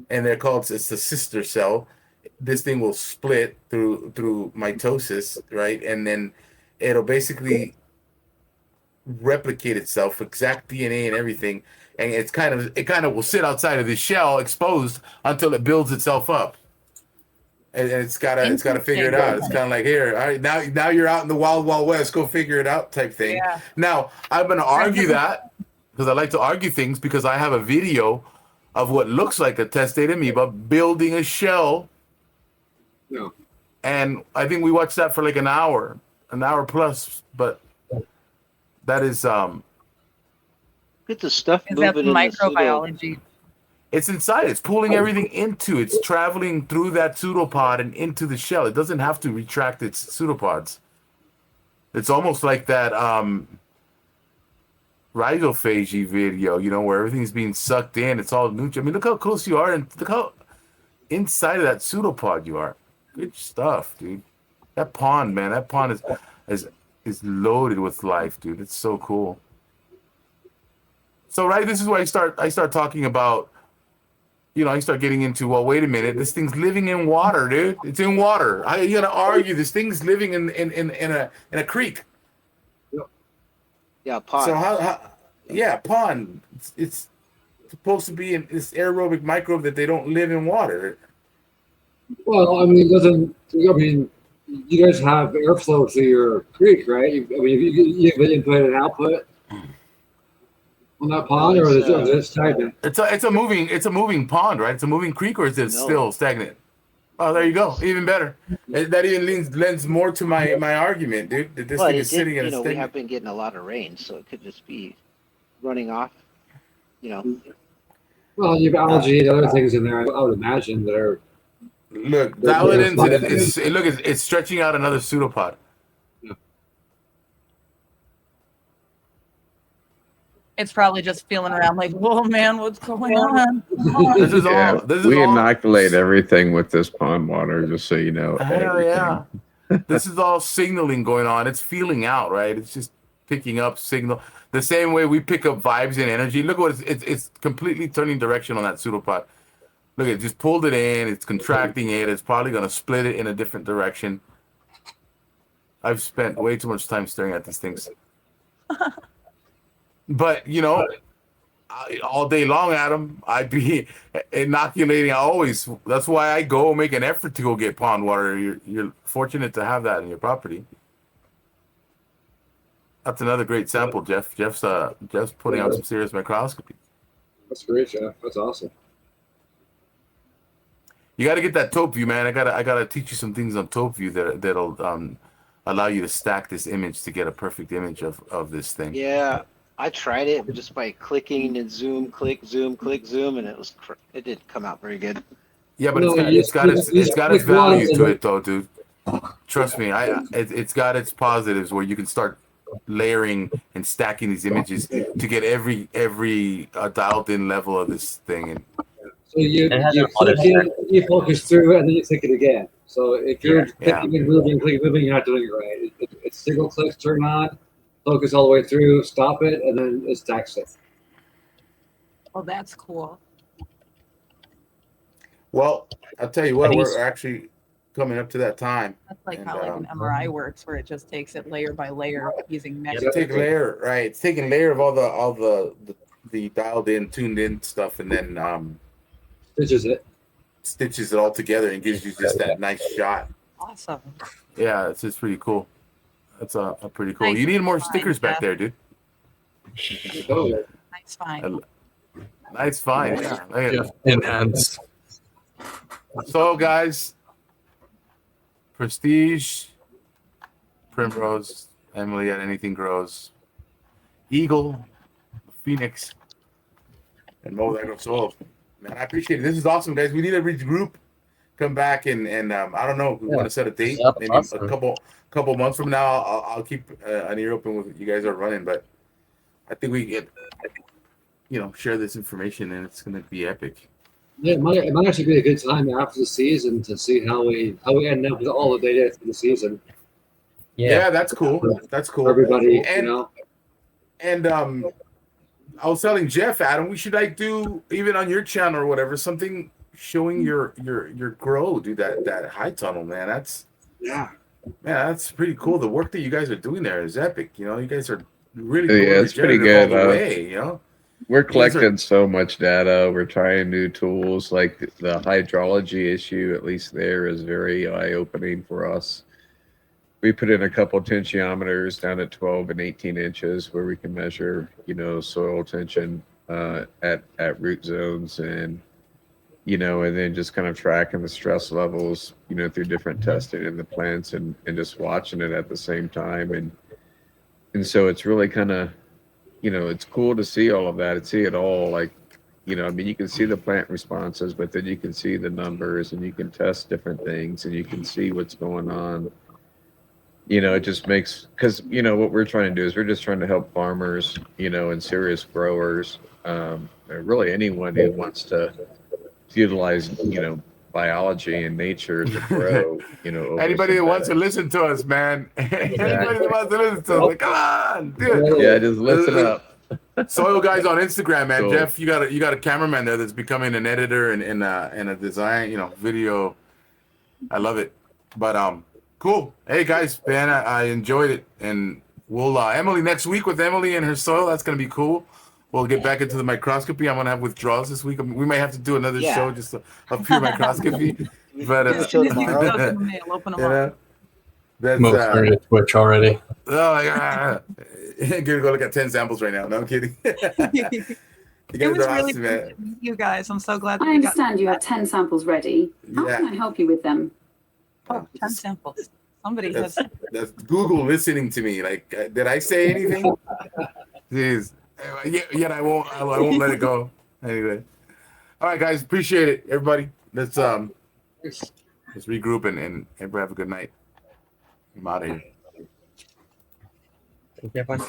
and it's the sister cell. This thing will split through mitosis, right? And then it'll basically replicate itself, exact DNA and everything, and it kind of will sit outside of the shell exposed until it builds itself up. And it's gotta figure it out. It's kind of like, here, all right, now you're out in the wild west, go figure it out type thing. Yeah. Now I'm gonna argue that, because I like to argue things, because I have a video of what looks like a testate amoeba building a shell. Yeah. And I think we watched that for like an hour plus, but that is Get the stuff Is that moving in the pseudo. microbiology? it's inside. It's pulling everything into. It's traveling through that pseudopod and into the shell. It doesn't have to retract its pseudopods. It's almost like that rhizophagy video, where everything's being sucked in. It's all nutrient. I mean, look how close you are, and look how inside of that pseudopod you are. Good stuff, dude. That pond, man. That pond is loaded with life, dude. It's so cool. So, right, this is where I start talking about. I start getting into, well, wait a minute, this thing's living in water, dude. It's in water. You gotta argue this thing's living in a creek. Yeah, pond. So pond. It's supposed to be this aerobic microbe that they don't live in water. Well, I mean, you guys have airflow through your creek, right? You have an input and output on that pond, or is it stagnant? It's a moving pond, right? It's a moving creek, or is it still stagnant? Oh, there you go. Even better. That even lends more to my argument, dude. That this thing is sitting in a we have been getting a lot of rain, so it could just be running off. Well, you've algae and other things in there. I would imagine that are. Look, dial it in. It's stretching out another pseudopod. It's probably just feeling around like, whoa, man, what's going on? This is Yeah, all. This is we all. inoculate everything with this pond water, just so you know. Hell everything. yeah. This is all signaling going on. It's feeling out, right? It's just picking up signal. The same way we pick up vibes and energy. Look what it's completely turning direction on that pseudopod. Look, it just pulled it in. It's contracting it. It's probably going to split it in a different direction. I've spent way too much time staring at these things. But, all day long, Adam, I'd be inoculating always. That's why I go make an effort to go get pond water. You're fortunate to have that in your property. That's another great sample, Jeff. Jeff's putting out some serious microscopy. That's great, Jeff. That's awesome. You got to get that tope view, man. I gotta teach you some things on tope view that'll allow you to stack this image to get a perfect image of this thing. Yeah, I tried it just by clicking and zoom, click, zoom, and it didn't come out very good. Yeah, but it's got its value to it, though, dude. Trust me, it's got its positives where you can start layering and stacking these images to get every dialed in level of this thing. And so you click it, you focus through, and then you click it again. So if you're clicking and moving, you're not doing it right. It's single clicks, turn on, focus all the way through, stop it, and then it stacks it. Oh, that's cool. Well, I'll tell you what, we're actually coming up to that time. That's like how an MRI works, where it just takes it layer by layer using mesh. It's taking layer, right? It's taking layer of all the dialed in, tuned in stuff, and then stitches it all together and gives you just that nice shot. Awesome. Yeah, it's just pretty cool. That's a pretty cool. Nice You need more find, stickers back Jeff. there, dude. Nice find. Nice find. Yeah. Enhanced. So, guys, Prestige, Primrose, Emily at Anything Grows, Eagle, Phoenix, and Mo that grows soil. Man, I appreciate it. This is awesome, guys. We need to regroup, come back, and I don't know. We want to set a date. Maybe a couple months from now. I'll keep an ear open with you guys are running, but I think we get share this information, and it's going to be epic. Yeah, it might actually be a good time after the season to see how we end up with all the data for the season. Yeah, that's cool. That's cool. Everybody, And I was telling Jeff, Adam, we should do even on your channel or whatever something showing your grow, dude. That high tunnel, man. That's pretty cool. The work that you guys are doing there is epic. You guys are really it's pretty good. All the way, We're collecting so much data. We're trying new tools. Like the hydrology issue, at least there, is very eye-opening for us. We put in a couple tensiometers down at 12 and 18 inches where we can measure, soil tension at root zones and then just kind of tracking the stress levels, through different testing in the plants and just watching it at the same time. And so it's really kind of, it's cool to see all of that and see it all. Like, you can see the plant responses, but then you can see the numbers and you can test different things and you can see what's going on. It just makes, because, what we're trying to do is we're just trying to help farmers, and serious growers, really anyone who wants to utilize, biology and nature to grow, anybody that wants to listen to us, man. Anybody that wants to listen to us, like, come on, dude. Yeah, just listen up. Soil Guys on Instagram, man. Cool. Jeff, you got a cameraman there that's becoming an editor and a design, video. I love it. But cool. Hey guys, man, I enjoyed it, and we'll Emily next week with Emily and her soil. That's gonna be cool. We'll get back into the microscopy. I'm gonna have withdrawals this week. We might have to do another show just of pure microscopy. But open them up. That's Most ready to Twitch already. Oh yeah. Gonna go look at 10 samples right now. No, I'm kidding. You guys It was are really awesome, good man. to meet you guys. I'm so glad that I we got understand you have 10 samples ready. How can I help you with them? 10 samples. Somebody has. That's Google listening to me. Like, did I say anything? Jeez. Yet I won't let it go. Anyway. All right, guys. Appreciate it, everybody. Let's regroup and everybody have a good night. I'm out of here. Thank you, everyone.